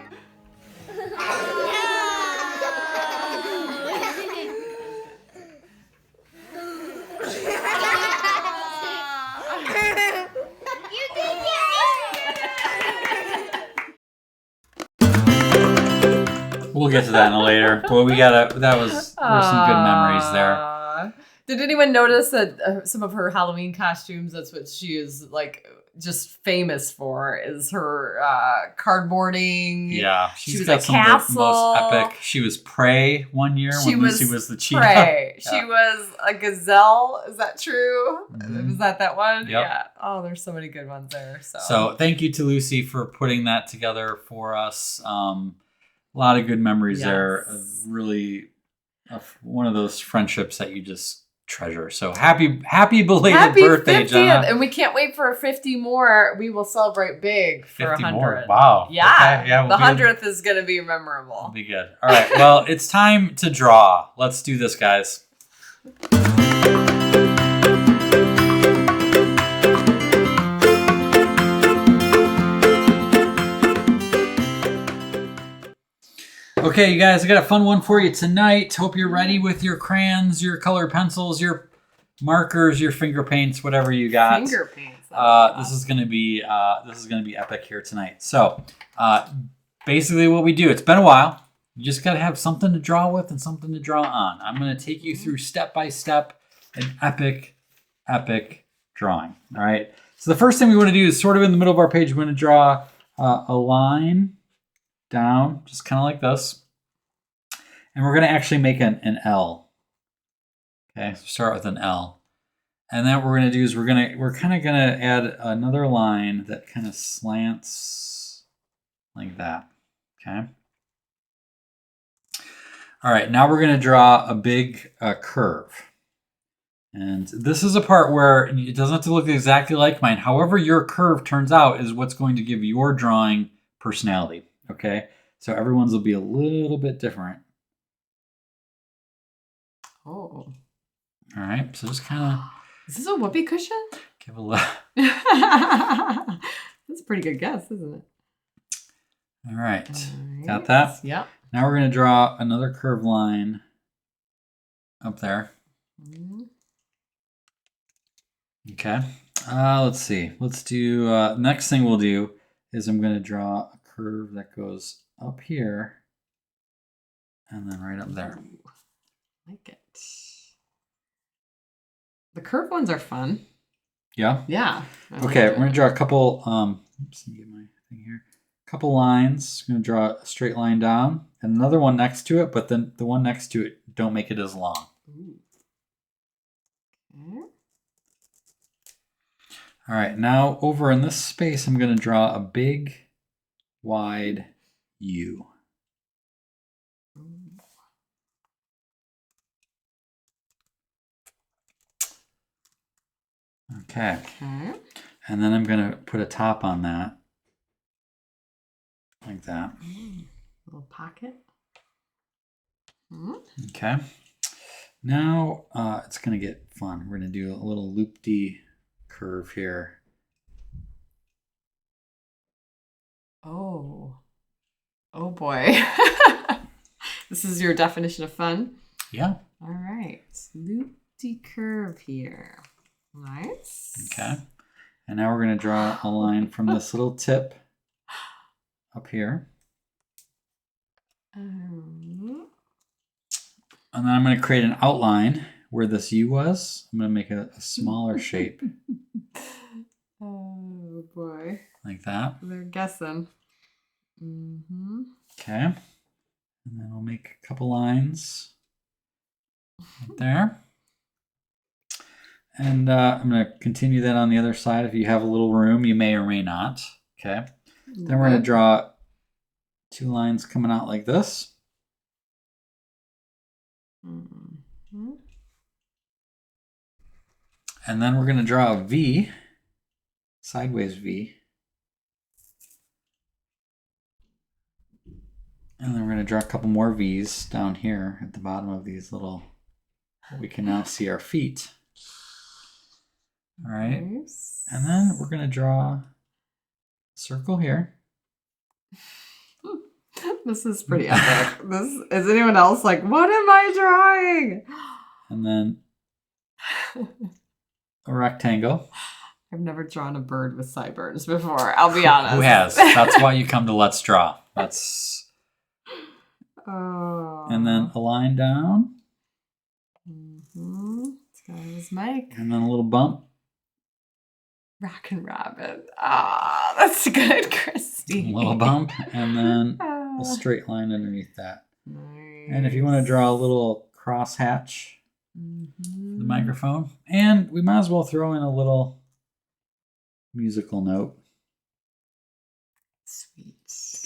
S6: You did
S1: We'll get to that in a later. But there were some good memories there.
S2: Aw. Did anyone notice that some of her Halloween costumes, that's what she is like just famous for, is her cardboarding.
S1: Yeah,
S2: She
S1: she's
S2: was
S1: got
S2: a
S1: some of the
S2: castle.
S1: most epic. She was prey one year
S2: She
S1: when
S2: was
S1: Lucy was the cheetah.
S2: prey.
S1: Yeah.
S2: She was a gazelle. Is that true?
S1: Mhm.
S2: Was that one?
S1: Yep.
S2: Yeah. Oh, there's so many good ones there.
S1: So thank you to Lucy for putting that together for us. A lot of good memories there.
S2: Yes.
S1: Really, one of those friendships that you just treasure. So happy belated
S2: happy
S1: birthday,
S2: 50th,
S1: Jenna.
S2: and we can't wait for 50 more. We will celebrate big for
S1: 50
S2: 100.
S1: more. Wow.
S2: Yeah.
S1: Okay, yeah,
S2: The
S1: we'll be-
S2: 100th is going to be memorable.
S1: It'll be good. All right. Well, it's time to draw. Let's do this, guys. Okay, you guys, I got a fun one for you tonight. Hope you're ready with your crayons, your colored pencils, your markers, your finger paints, whatever you got.
S2: Finger paints.
S1: This is gonna be epic here tonight. So, basically, what we do, it's been a while. You just gotta have something to draw with and something to draw on. I'm gonna take you through step by step an epic drawing. All right. So the first thing we want to do is sort of in the middle of our page. We're gonna draw a line down, just kind of like this, and we're gonna actually make an L. Okay, so start with an L. And then what we're gonna do is we're kind of gonna add another line that kind of slants like that. Okay. All right, now we're gonna draw a big curve. And this is a part where it doesn't have to look exactly like mine. However your curve turns out is what's going to give your drawing personality. Okay, so everyone's will be a little bit different.
S2: Oh.
S1: All right, so just kind of
S2: Is this a whoopee cushion?
S1: give a look.
S2: That's a pretty good guess, isn't it?
S1: All right,
S2: All
S1: got
S2: right.
S1: that?
S2: Yep.
S1: Now we're going to draw another curved line up there.
S2: Mhm.
S1: Okay. Let's see. Let's do, next thing we'll do is I'm going to draw a curve that goes up here and then right up there.
S2: Like it. The curved ones are fun.
S1: Yeah?
S2: Yeah. I like
S1: Okay, we're
S2: it.
S1: going to draw a couple, let's get my thing here. Couple lines. I'm going to draw a straight line down and another one next to it, but then the one next to it, don't make it as long.
S2: Ooh. Okay.
S1: All right, now over in this space, I'm going to draw a big, wide U. Okay,
S2: Okay.
S1: and then I'm going to put a top on that, like that.
S2: Little pocket. Mhm.
S1: Okay, now it's going to get fun. We're going to do a little loop-de curve here.
S2: Oh. Oh boy. This is your definition of fun?
S1: Yeah,
S2: All right. Loop-de curve here. Nice.
S1: okay. And now we're going to draw a line from this little tip up here. And then I'm going to create an outline where this U was. I'm going to make a smaller shape
S2: Oh boy.
S1: like that.
S2: They're guessing. Mm-hmm.
S1: Okay. And then we'll make a couple lines right there. And I'm going to continue that on the other side. If you have a little room, you may or may not. Okay. Then we're going to draw two lines coming out like this.
S2: Mm-hmm.
S1: And then we're going to draw a V, sideways V. And then we're going to draw a couple more V's down here at the bottom of these little, we can now see our feet. All right.
S2: Nice.
S1: And then we're going to draw a circle here.
S2: This is pretty epic. Is anyone else like, what am I drawing?
S1: And then a rectangle.
S2: I've never drawn a bird with sideburns before. I'll be honest.
S1: Who has? That's why you come to Let's Draw. That's.
S2: Oh.
S1: And then a line down.
S2: Mm-hmm. This guy was Mike.
S1: And then a little bump.
S2: Rockin' Robin. Ah, that's good, Christy.
S1: A little bump. And then a straight line underneath that.
S2: Nice.
S1: And if you want to draw a little crosshatch for the microphone. And we might as well throw in a little musical note.
S2: Sweet.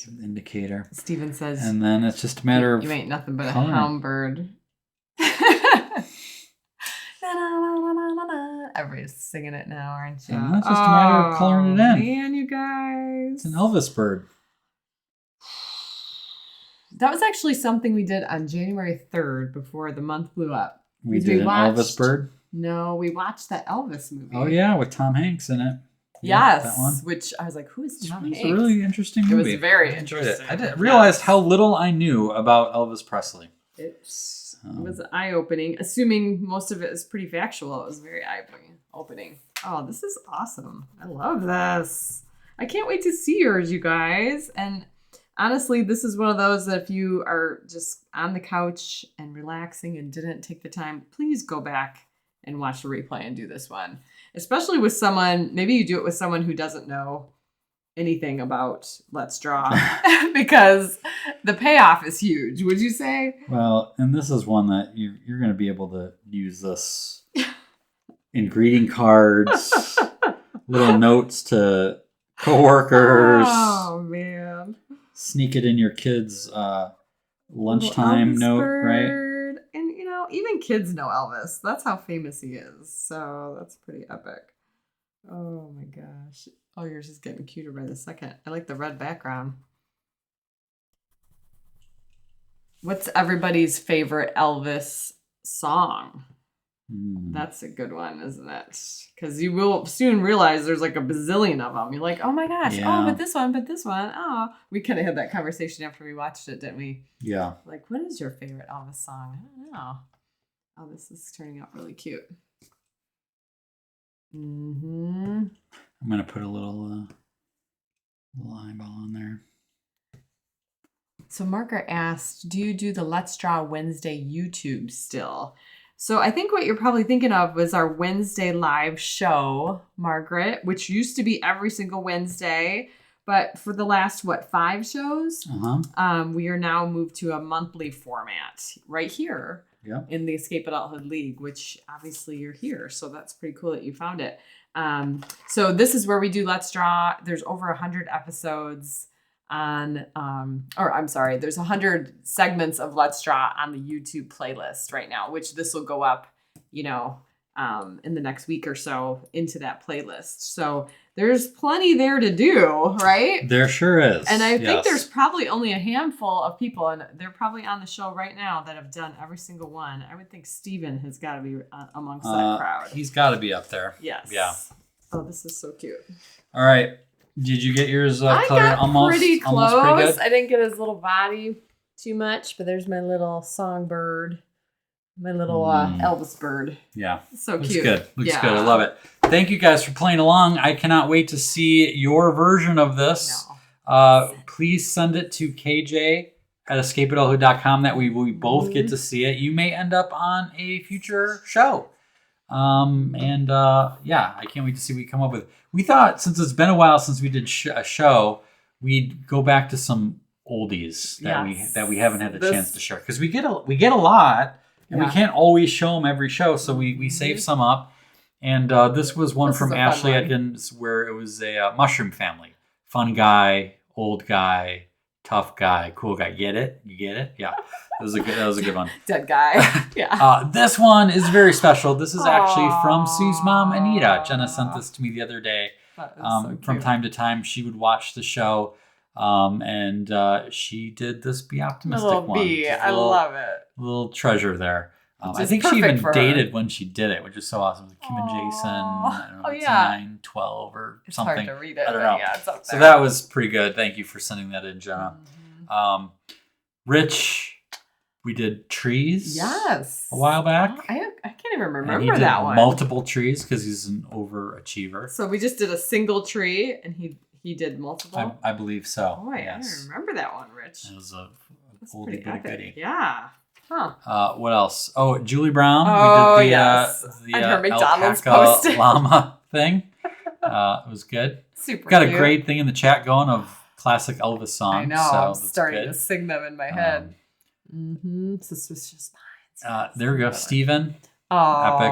S1: Give an indicator.
S2: Steven says,
S1: And then it's just a matter of.
S2: you ain't nothing but
S1: coloring.
S2: a hound bird. Everybody's singing it now, aren't you?
S1: And that's just a matter of coloring it in.
S2: Man, you guys.
S1: It's an Elvis bird.
S2: That was actually something we did on January 3rd before the month blew up.
S1: We
S2: Because
S1: did
S2: we
S1: an
S2: watched-
S1: Elvis bird.
S2: No, we watched that Elvis movie.
S1: Oh, yeah, with Tom Hanks in it. Yeah,
S2: Yes,
S1: that one.
S2: which I was like, who is Tom
S1: It's
S2: Hanks?
S1: a really interesting
S2: It
S1: movie.
S2: was very
S1: I enjoyed it.
S2: interesting.
S1: I didn't realize how little I knew about Elvis Presley.
S2: It was eye-opening. Assuming most of it is pretty factual, it was very eye-opening. Oh, this is awesome. I love this. I can't wait to see yours, you guys. And honestly, this is one of those that if you are just on the couch and relaxing and didn't take the time, please go back and watch the replay and do this one. Especially with someone, maybe you do it with someone who doesn't know anything about Let's Draw because the payoff is huge, would you say?
S1: Well, and this is one that you're going to be able to use this in greeting cards, little notes to coworkers.
S2: Oh, man.
S1: Sneak it in your kids' lunchtime
S2: Elvis
S1: note,
S2: bird.
S1: right?
S2: And, even kids know Elvis. That's how famous he is. So that's pretty epic. Oh, my gosh. Oh, yours is getting cuter by the second. I like the red background. What's everybody's favorite Elvis song? That's a good one, isn't it? Because you will soon realize there's like a bazillion of them. You're like, oh my gosh,
S1: Yeah.
S2: oh, but this one. Oh, we kind of had that conversation after we watched it, didn't we?
S1: Yeah.
S2: Like, what is your favorite Elvis song? I don't know. Oh, this is turning out really cute. Mm-hmm.
S1: I'm going to put a little eyeball on there.
S2: So Margaret asked, do you do the Let's Draw Wednesday YouTube still? So I think what you're probably thinking of was our Wednesday live show, Margaret, which used to be every single Wednesday. But for the last, 5 shows, we are now moved to a monthly format right here in the Escape Adulthood League, which obviously you're here. So that's pretty cool that you found it. So this is where we do Let's Draw. There's over 100 episodes on, there's 100 segments of Let's Draw on the YouTube playlist right now, which this will go up, in the next week or so into that playlist. So there's plenty there to do, right?
S1: There sure is.
S2: And I think there's probably only a handful of people, and they're probably on the show right now, that have done every single one. I would think Steven has got to be amongst that crowd.
S1: He's got to be up there.
S2: Yes.
S1: Yeah.
S2: Oh, this is so cute.
S1: All right. Did you get yours
S2: I
S1: colored
S2: got
S1: almost
S2: pretty close.
S1: almost pretty good?
S2: I didn't get his little body too much, but there's my little songbird, my little Elvis bird.
S1: Yeah.
S2: So
S1: Looks
S2: cute.
S1: good. Looks good. I love it. Thank you guys for playing along. I cannot wait to see your version of this.
S2: No.
S1: Please send it to KJ at escapeadulthood.com that we both get to see it. You may end up on a future show. I can't wait to see what we come up with. We thought, since it's been a while since we did a show, we'd go back to some oldies that we haven't had a chance to share, because we get a lot, and we can't always show them every show, so we save some up. And this was one from Ashley Atkins, where it was a mushroom family. Fun guy, old guy, tough guy, cool guy. Get it? You get it? Yeah. That was a good one.
S2: Dead guy. Yeah.
S1: This one is very special. This is actually from Sue's mom, Anita. Jenna sent this to me the other day.
S2: So
S1: from time to time, she would watch the show. And she did this Be
S2: A
S1: Optimistic
S2: little
S1: one.
S2: bee.
S1: Just a
S2: I
S1: little-
S2: love it.
S1: Little treasure there.
S2: Which
S1: I
S2: is
S1: think she
S2: perfect
S1: even
S2: for her.
S1: dated when she did it, which is so awesome. It was Kim and Jason. I don't know,
S2: Oh,
S1: it's
S2: yeah.
S1: 9, 12 or
S2: It's
S1: something.
S2: hard to read it.
S1: I don't
S2: but
S1: know.
S2: Yeah, it's up there.
S1: So that was pretty good. Thank you for sending that in, Jenna.
S2: Mhm.
S1: Rich, we did trees
S2: Yes.
S1: a while back.
S2: I can't even
S1: And he
S2: remember
S1: did
S2: that one.
S1: multiple trees because he's an overachiever.
S2: So we just did a single tree, and he did multiple.
S1: I believe so.
S2: Boy, I
S1: yes.
S2: don't remember that one, Rich.
S1: It was a
S2: That's
S1: oldie
S2: pretty
S1: but a
S2: epic.
S1: goodie.
S2: Yeah. Huh.
S1: What else? Oh, Julie Brown.
S2: Oh,
S1: we did the,
S2: yes.
S1: the
S2: And her McDonald's
S1: alpaca
S2: post.
S1: llama thing. It was good.
S2: Super
S1: Got a
S2: cute.
S1: great thing in the chat going of classic Elvis songs.
S2: I know.
S1: So
S2: I'm
S1: that's
S2: starting
S1: good.
S2: to sing them in my head. Suspicious minds.
S1: There we go. Steven.
S2: Oh,
S1: Epic.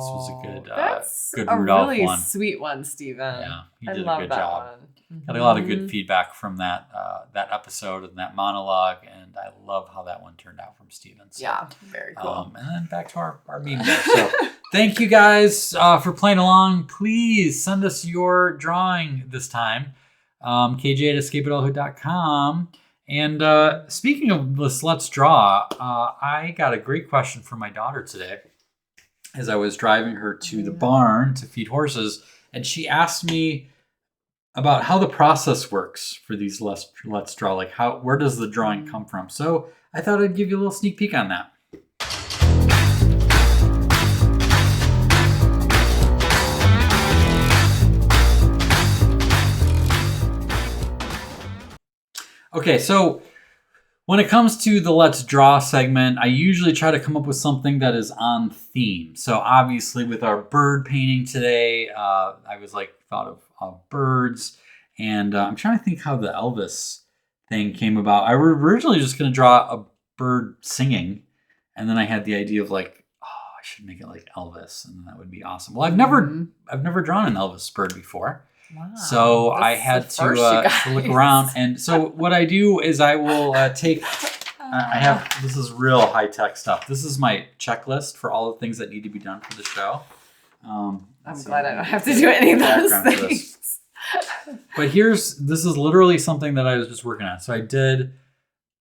S1: This was a good,
S2: that's
S1: good
S2: a
S1: Rudolph
S2: really
S1: one.
S2: sweet one, Steven.
S1: Yeah, he
S2: I
S1: did
S2: love
S1: a good
S2: that
S1: job.
S2: one.
S1: Got a lot of good
S2: Mhm.
S1: feedback from that episode and that monologue, and I love how that one turned out from Steven. So,
S2: Yeah, very cool.
S1: and then back to our meme there. So thank you guys for playing along. Please send us your drawing this time. KJ at escapeadulthood.com. And speaking of this Let's Draw, I got a great question from my daughter today as I was driving her to the barn to feed horses. And she asked me about how the process works for these Let's Draw. Like where does the drawing come from? So I thought I'd give you a little sneak peek on that. Okay, so when it comes to the Let's Draw segment, I usually try to come up with something that is on theme. So obviously with our bird painting today, I was thought of birds. And I'm trying to think how the Elvis thing came about. I was originally just going to draw a bird singing. And then I had the idea of I should make it like Elvis. And that would be awesome. Well, I've never drawn an Elvis bird before.
S2: Wow.
S1: So I
S2: That's
S1: had
S2: the first, you
S1: to look
S2: guys.
S1: around. And so what I do is I will take, this is real high tech stuff. This is my checklist for all the things that need to be done for the show.
S2: I'm glad I don't have to do any of those
S1: Background for this.
S2: things.
S1: But this is literally something that I was just working on. So I did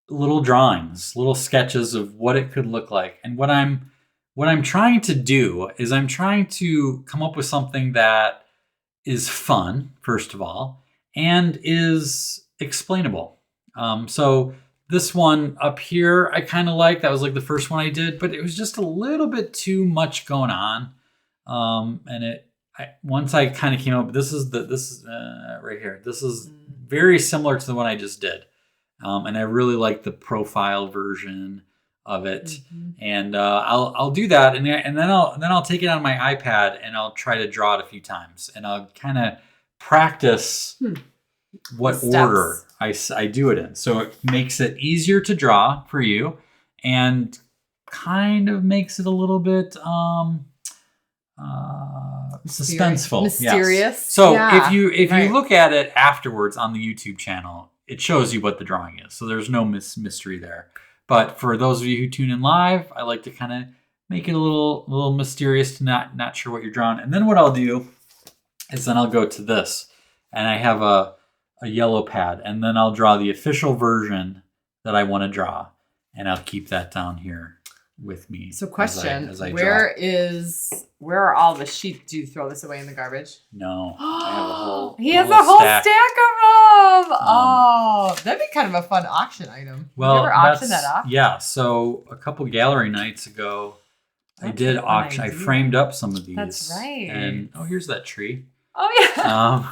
S1: little drawings, little sketches of what it could look like. And what I'm trying to do is I'm trying to come up with something that is fun, first of all, and is explainable. So this one up here, I kind of like. That was like the first one I did, but it was just a little bit too much going on. And once I kind of came up, this is right here. This is very similar to the one I just did. And I really like the profile version of it.
S2: Mm-hmm.
S1: And I'll do that, and then I'll take it on my iPad and I'll try to draw it a few times, and I'll kind of practice what
S2: The
S1: order I do it in, so it makes it easier to draw for you, and kind of makes it a little bit suspenseful,
S2: mysterious.
S1: Yes. So
S2: Yeah,
S1: if you
S2: right.
S1: look at it afterwards on the YouTube channel, it shows you what the drawing is. So there's no mystery there. But for those of you who tune in live, I like to kind of make it a little mysterious, to not sure what you're drawing. And then what I'll do is then I'll go to this, and I have a yellow pad, and then I'll draw the official version that I want to draw, and I'll keep that down here with me.
S2: So question,
S1: as I
S2: where
S1: draw.
S2: are all the sheets? Do you throw this away in the garbage?
S1: No, I have a whole.
S2: He has a
S1: whole
S2: whole stack of them. Oh, that'd be kind of a fun auction item.
S1: Well,
S2: Have you ever auctioned that off?
S1: Yeah. So a couple gallery nights ago, I
S2: That's
S1: did
S2: a fun
S1: auction. I
S2: idea.
S1: framed up some of these.
S2: That's right.
S1: And here's that tree.
S2: Oh yeah.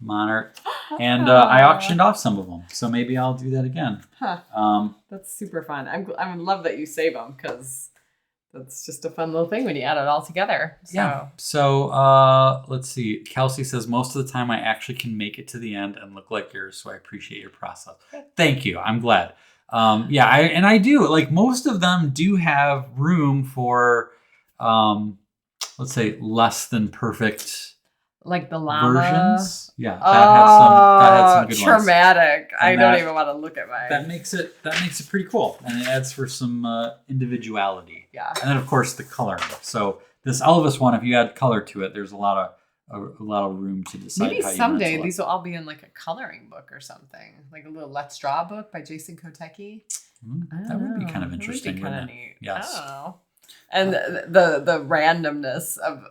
S1: Monarch. And I auctioned off some of them. So maybe I'll do that again.
S2: Huh. That's super fun. I love that you save them, because that's just a fun little thing when you add it all together. So.
S1: Yeah. So let's see. Kelsey says, most of the time I actually can make it to the end and look like yours. So I appreciate your process. Thank you. I'm glad. I do. Like, most of them do have room for, let's say, less than perfect
S2: Like the llama.
S1: versions. Yeah, that had some good ones.
S2: traumatic. I
S1: And
S2: don't
S1: that-
S2: even want to look at mine.
S1: That makes it pretty cool, and it adds for some individuality.
S2: Yeah.
S1: And then of course the color. So this Elvis one, if you add color to it, there's a lot a lot of room to decide
S2: Maybe
S1: how you
S2: someday
S1: want to
S2: these will all be in like a coloring book or something, like a little Let's Draw book by Jason Kotecki.
S1: That would be kind of interesting,
S2: Kind
S1: wouldn't
S2: of
S1: it?
S2: neat.
S1: Yes.
S2: I don't know. And the randomness of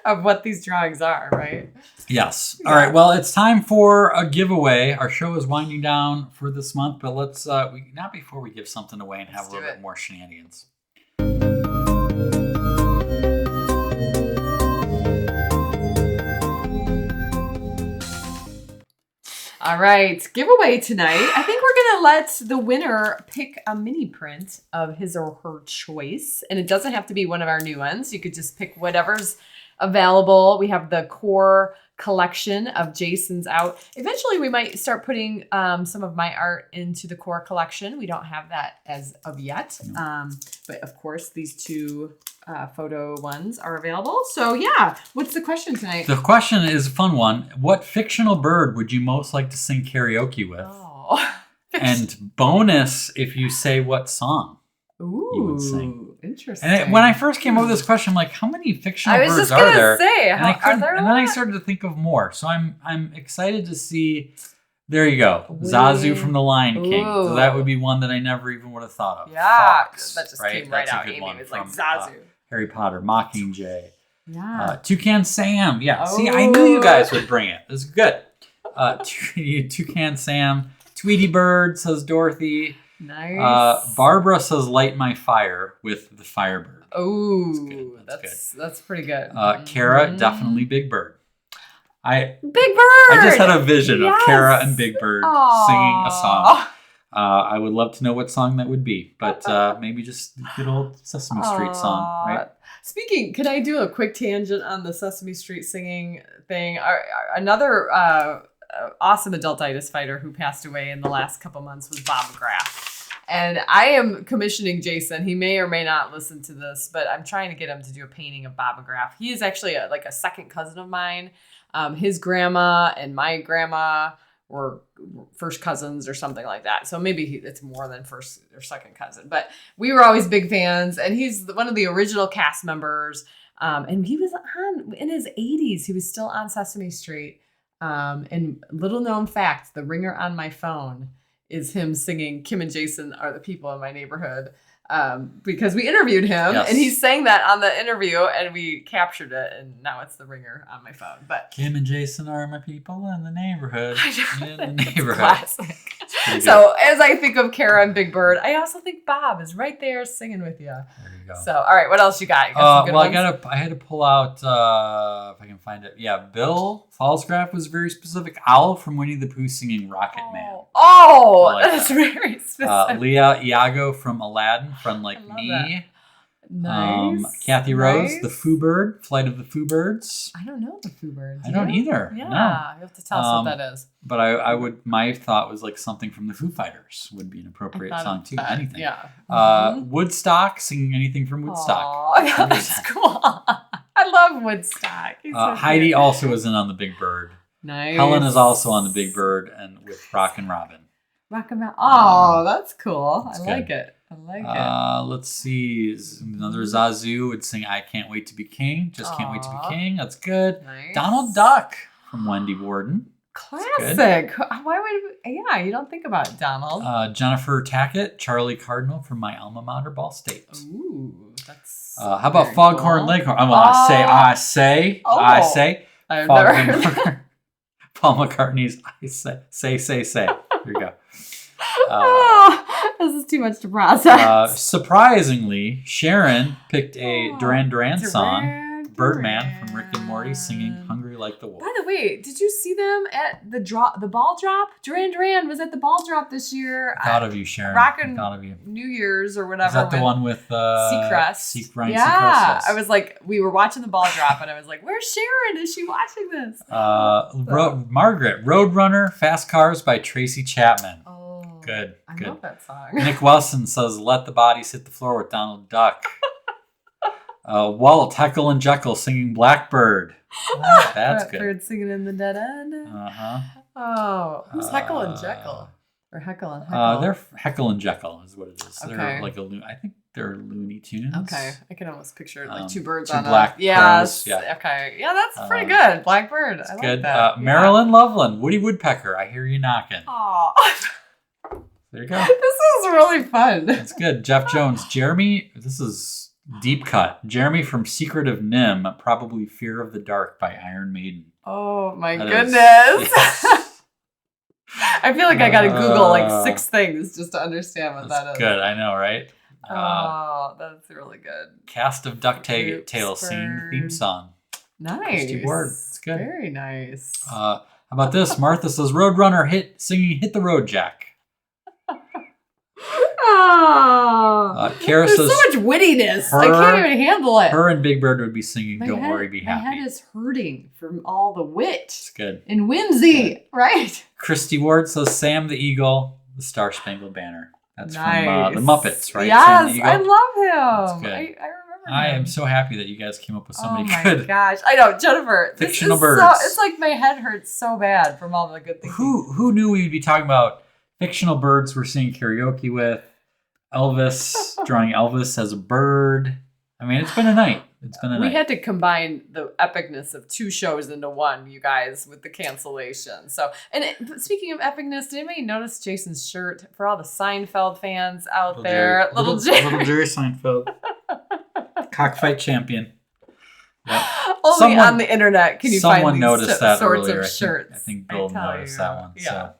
S2: of what these drawings are, right?
S1: Yes. All right. Well, it's time for a giveaway. Our show is winding down for this month, but let's not before we give something away and have a little bit more shenanigans.
S2: All right, giveaway tonight. I think we're going to let the winner pick a mini print of his or her choice. And it doesn't have to be one of our new ones. You could just pick whatever's available. We have the core collection of Jason's out. Eventually, we might start putting some of my art into the core collection. We don't have that as of yet. But of course, these two photo ones are available. So yeah, what's the question tonight?
S1: The question is a fun one. What fictional bird would you most like to sing karaoke with?
S2: Oh.
S1: And bonus if you say what song
S2: Ooh,
S1: you would sing.
S2: Interesting.
S1: And when I first came up with this question, I'm like, how many fictional
S2: I was
S1: birds
S2: just gonna
S1: are there?
S2: say,
S1: and,
S2: are there
S1: and then I started to think of more. So I'm excited to see. There you go, Zazu from The Lion King.
S2: Ooh.
S1: So that would be one that I never even would have thought of.
S2: Yeah,
S1: Fox,
S2: that just
S1: right?
S2: came right
S1: That's a
S2: out.
S1: good
S2: Amy
S1: one
S2: was like
S1: from,
S2: Zazu.
S1: Harry Potter, Mockingjay.
S2: Yeah.
S1: Toucan Sam. Yeah. See, I knew you guys would bring it. This is good. Toucan Sam. Tweety Bird, says Dorothy.
S2: Nice.
S1: Barbara says Light My Fire with the Firebird.
S2: Oh,
S1: That's
S2: that's pretty good.
S1: Kara, definitely Big Bird.
S2: Big Bird.
S1: I just had a vision of Kara and Big Bird singing a song. I would love to know what song that would be, but maybe just the good old Sesame Street song, right?
S2: Speaking, can I do a quick tangent on the Sesame Street singing thing? Another awesome adultitis fighter who passed away in the last couple months was Bob McGrath. And I am commissioning Jason. He may or may not listen to this, but I'm trying to get him to do a painting of Bob McGrath. He is actually like a second cousin of mine. His grandma and my grandma were first cousins or something like that. So maybe it's more than first or second cousin. But we were always big fans. And he's one of the original cast members. And he was on in his 80s. He was still on Sesame Street. And little known fact, the ringer on my phone is him singing Kim and Jason Are the People in My Neighborhood. Because we interviewed him and he sang that on the interview and we captured it and now it's the ringer on my phone. But
S1: Kim and Jason are my people in the neighborhood. In the neighborhood.
S2: Classic. So as I think of Kara and Big Bird, I also think Bob is right there singing with you.
S1: There you go.
S2: So all right, what else you got? You got some good ones?
S1: I had to pull out if I can find it. Yeah, Bill Falsgraf was very specific. Owl from Winnie the Pooh singing Rocket Man.
S2: Oh,
S1: like
S2: that's very specific.
S1: Leah Iago from Aladdin, Friend Like Me.
S2: Nice.
S1: Kathy Rose, the Foo Bird, Flight of the Foo Birds.
S2: I don't know the Foo Birds.
S1: I don't either.
S2: Yeah,
S1: No.
S2: you have to tell us what that is.
S1: But I would. My thought was like something from the Foo Fighters would be an appropriate song too. Anything.
S2: Yeah.
S1: Woodstock, singing anything from Woodstock.
S2: Oh, that's cool. I love Woodstock. He's so
S1: Heidi
S2: cute.
S1: also is in on the Big Bird.
S2: Nice.
S1: Helen is also on the Big Bird and with Rockin' Robin.
S2: Oh, that's cool.
S1: That's
S2: I
S1: good.
S2: like it. I like it.
S1: Let's see. Another Zazu would sing I Can't Wait to Be King. Just Can't Wait to Be King. That's good.
S2: Nice.
S1: Donald Duck from Wendy Warden.
S2: Classic. Why would you don't think about Donald.
S1: Jennifer Tackett, Charlie Cardinal from my alma mater, Ball State.
S2: Ooh, that's
S1: How about Foghorn
S2: cool.
S1: Leghorn? I say.
S2: I've
S1: Foghorn
S2: never
S1: Leghorn. Paul McCartney's I say. There you go.
S2: This is too much to process.
S1: Surprisingly, Sharon picked a Duran Duran song, Birdman from Rick and Morty, singing Hungry Like the Wolf.
S2: By the way, did you see them at the ball drop? Duran Duran was at the ball drop this year.
S1: Thought of you, Sharon.
S2: Rockin'
S1: Thought of you.
S2: New Year's or whatever.
S1: Is that the one with
S2: Seacrest?
S1: Ryan
S2: Yeah.
S1: Seacrest, yes.
S2: I was like, we were watching the ball drop and I was like, where's Sharon? Is she watching this?
S1: Margaret, Roadrunner, Fast Cars by Tracy Chapman.
S2: Oh.
S1: Good.
S2: I love that song.
S1: Nick Wilson says, Let the Bodies Hit the Floor with Donald Duck. Walt, Heckle and Jekyll singing Blackbird. That's good.
S2: Blackbird singing in the dead end.
S1: Uh-huh.
S2: Oh, who's Heckle and Jekyll? Or Heckle and Heckle?
S1: They're Heckle and Jekyll is what it is.
S2: Okay.
S1: They're like I think they're Looney Tunes.
S2: Okay, I can almost picture like two birds
S1: two
S2: on
S1: black
S2: a... Yes.
S1: crows, yeah.
S2: Okay. Yeah, that's pretty good. Blackbird. I like
S1: Good.
S2: that.
S1: Marilyn Loveland, Woody Woodpecker. I hear you knocking.
S2: Aw.
S1: There you go.
S2: This is really fun.
S1: That's good. Jeff Jones. Jeremy, this is deep cut. Jeremy from Secret of Nim, probably Fear of the Dark by Iron Maiden.
S2: Oh my
S1: That
S2: goodness.
S1: yes.
S2: I feel like I gotta Google like 6 things just to understand what
S1: That's
S2: that is.
S1: good. I know, right?
S2: Oh, that's really good.
S1: Cast of DuckTales
S2: Oops,
S1: scene theme song.
S2: Nice.
S1: Christy Ward. It's good.
S2: Very nice.
S1: How about this? Martha says Roadrunner singing Hit the Road Jack.
S2: Oh,
S1: Kara
S2: there's
S1: says
S2: so much wittiness. I can't even handle it.
S1: her and Big Bird would be singing
S2: My
S1: Don't
S2: head-
S1: Worry, Be Happy.
S2: My head is hurting from all the wit
S1: It's good.
S2: and whimsy, right?
S1: Christy Ward says Sam the Eagle, the Star Spangled Banner. That's from the
S2: Nice.
S1: Muppets, right? Sam the
S2: Yes,
S1: Eagle?
S2: I love him.
S1: That's good.
S2: I remember
S1: I
S2: him.
S1: am so happy that you guys came up with so
S2: Oh
S1: many
S2: my
S1: good.
S2: gosh. I know, Jennifer. this
S1: Fictional
S2: is
S1: birds.
S2: it's like my head hurts so bad from all the good things.
S1: Who knew we'd be talking about fictional birds we're singing karaoke with? Elvis, drawing Elvis as a bird. I mean, it's been a night. It's been a
S2: We
S1: night.
S2: had to combine the epicness of 2 shows into one, you guys, with the cancellation. So, but speaking of epicness, did anybody notice Jason's shirt for all the Seinfeld fans out there?
S1: Little Jerry Seinfeld, cockfight champion. Yep.
S2: Only on the internet can you find
S1: Someone
S2: these
S1: noticed that
S2: sorts
S1: earlier.
S2: of shirts.
S1: I think Bill noticed that one.
S2: Yeah.
S1: So.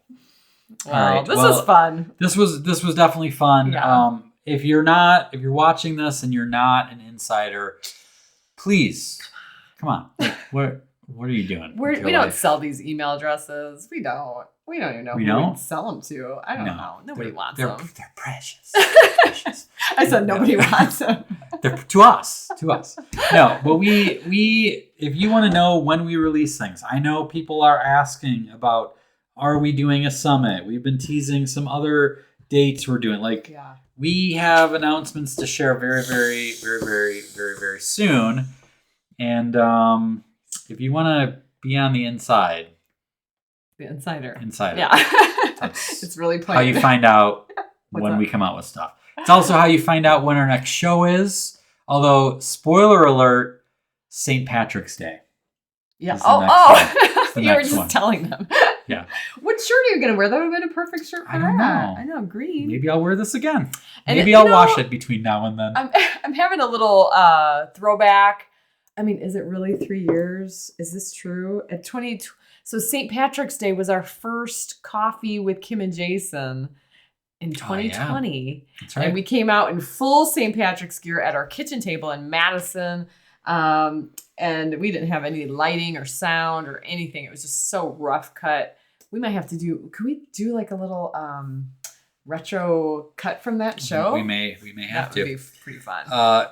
S2: Wow,
S1: All right,
S2: this
S1: well,
S2: was fun.
S1: This was definitely fun.
S2: Yeah.
S1: If you're watching this and you're not an insider, please come on. Like, what are you doing? with your
S2: We don't
S1: life?
S2: sell these email addresses. We don't even know
S1: We
S2: who
S1: don't?
S2: we sell them to. I don't know. Nobody wants them.
S1: They're precious. They're precious.
S2: I said nobody wants them.
S1: They're to us. No, but we if you want to know when we release things, I know people are asking about, are we doing a summit? We've been teasing some other dates we're doing. Like,
S2: Yeah.
S1: we have announcements to share very, very, very, very, very, very soon. And if you want to be on the inside,
S2: The insider.
S1: yeah,
S2: That's it's really plain.
S1: how you find out
S2: What's
S1: when
S2: up?
S1: we come out with stuff. It's also how you find out when our next show is. Although, spoiler alert, St. Patrick's Day.
S2: Yeah.
S1: This is the next one.
S2: You were
S1: next
S2: just
S1: one.
S2: telling them.
S1: Yeah.
S2: What shirt are you gonna wear? That would have been a perfect shirt for
S1: I don't
S2: that.
S1: know.
S2: I know, green.
S1: Maybe I'll wear this again.
S2: And
S1: Maybe
S2: you
S1: I'll
S2: know,
S1: wash it between now and then.
S2: I'm having a little throwback. I mean, is it really 3 years? Is this true? At 20, so St. Patrick's Day was our first coffee with Kim and Jason in 2020.
S1: That's right.
S2: And we came out in full St. Patrick's gear at our kitchen table in Madison. And we didn't have any lighting or sound or anything. It was just so rough cut. We might have to could we do like a little retro cut from that show?
S1: We may have
S2: That would
S1: to.
S2: be pretty fun.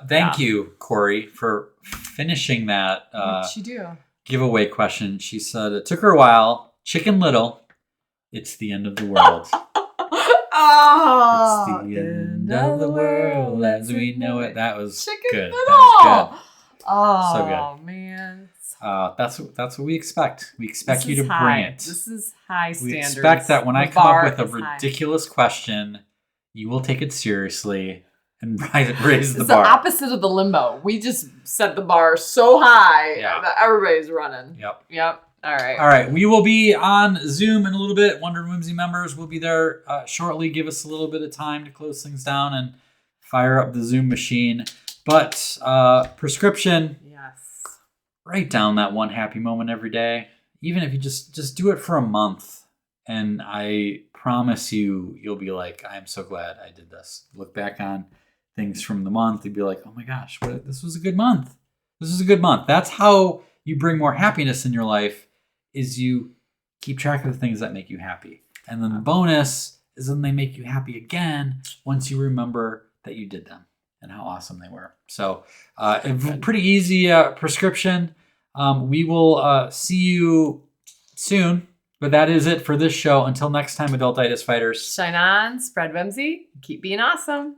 S1: Thank you, Corey, for finishing that
S2: What'd she do?
S1: giveaway question. She said it took her a while. Chicken Little, it's the end of the world.
S2: Oh,
S1: It's the end of the world as we know it. That was
S2: Chicken
S1: good.
S2: Little.
S1: That was
S2: Oh,
S1: So good.
S2: man.
S1: good. That's what we expect. We expect
S2: This
S1: you to
S2: is
S1: bring
S2: high.
S1: it.
S2: This is high
S1: We
S2: standards.
S1: expect that when I
S2: The
S1: come
S2: bar
S1: up with a
S2: is high.
S1: ridiculous question, you will take it seriously and raise the
S2: It's
S1: bar.
S2: the opposite of the limbo. We just set the bar so high that everybody's running.
S1: Yep.
S2: All right.
S1: All right. We will be on Zoom in a little bit. Wonder Whimsy members will be there shortly. Give us a little bit of time to close things down and fire up the Zoom machine. But prescription,
S2: Yes.
S1: write down that one happy moment every day. Even if you just do it for a month. And I promise you'll be like, I'm so glad I did this. Look back on things from the month. You'd be like, oh my gosh, this was a good month. This was a good month. That's how you bring more happiness in your life, is you keep track of the things that make you happy. And then the bonus is then they make you happy again once you remember that you did them and how awesome they were. So a pretty easy prescription. We will see you soon. But that is it for this show. Until next time, Adultitis Fighters.
S2: Shine on, spread whimsy, keep being awesome.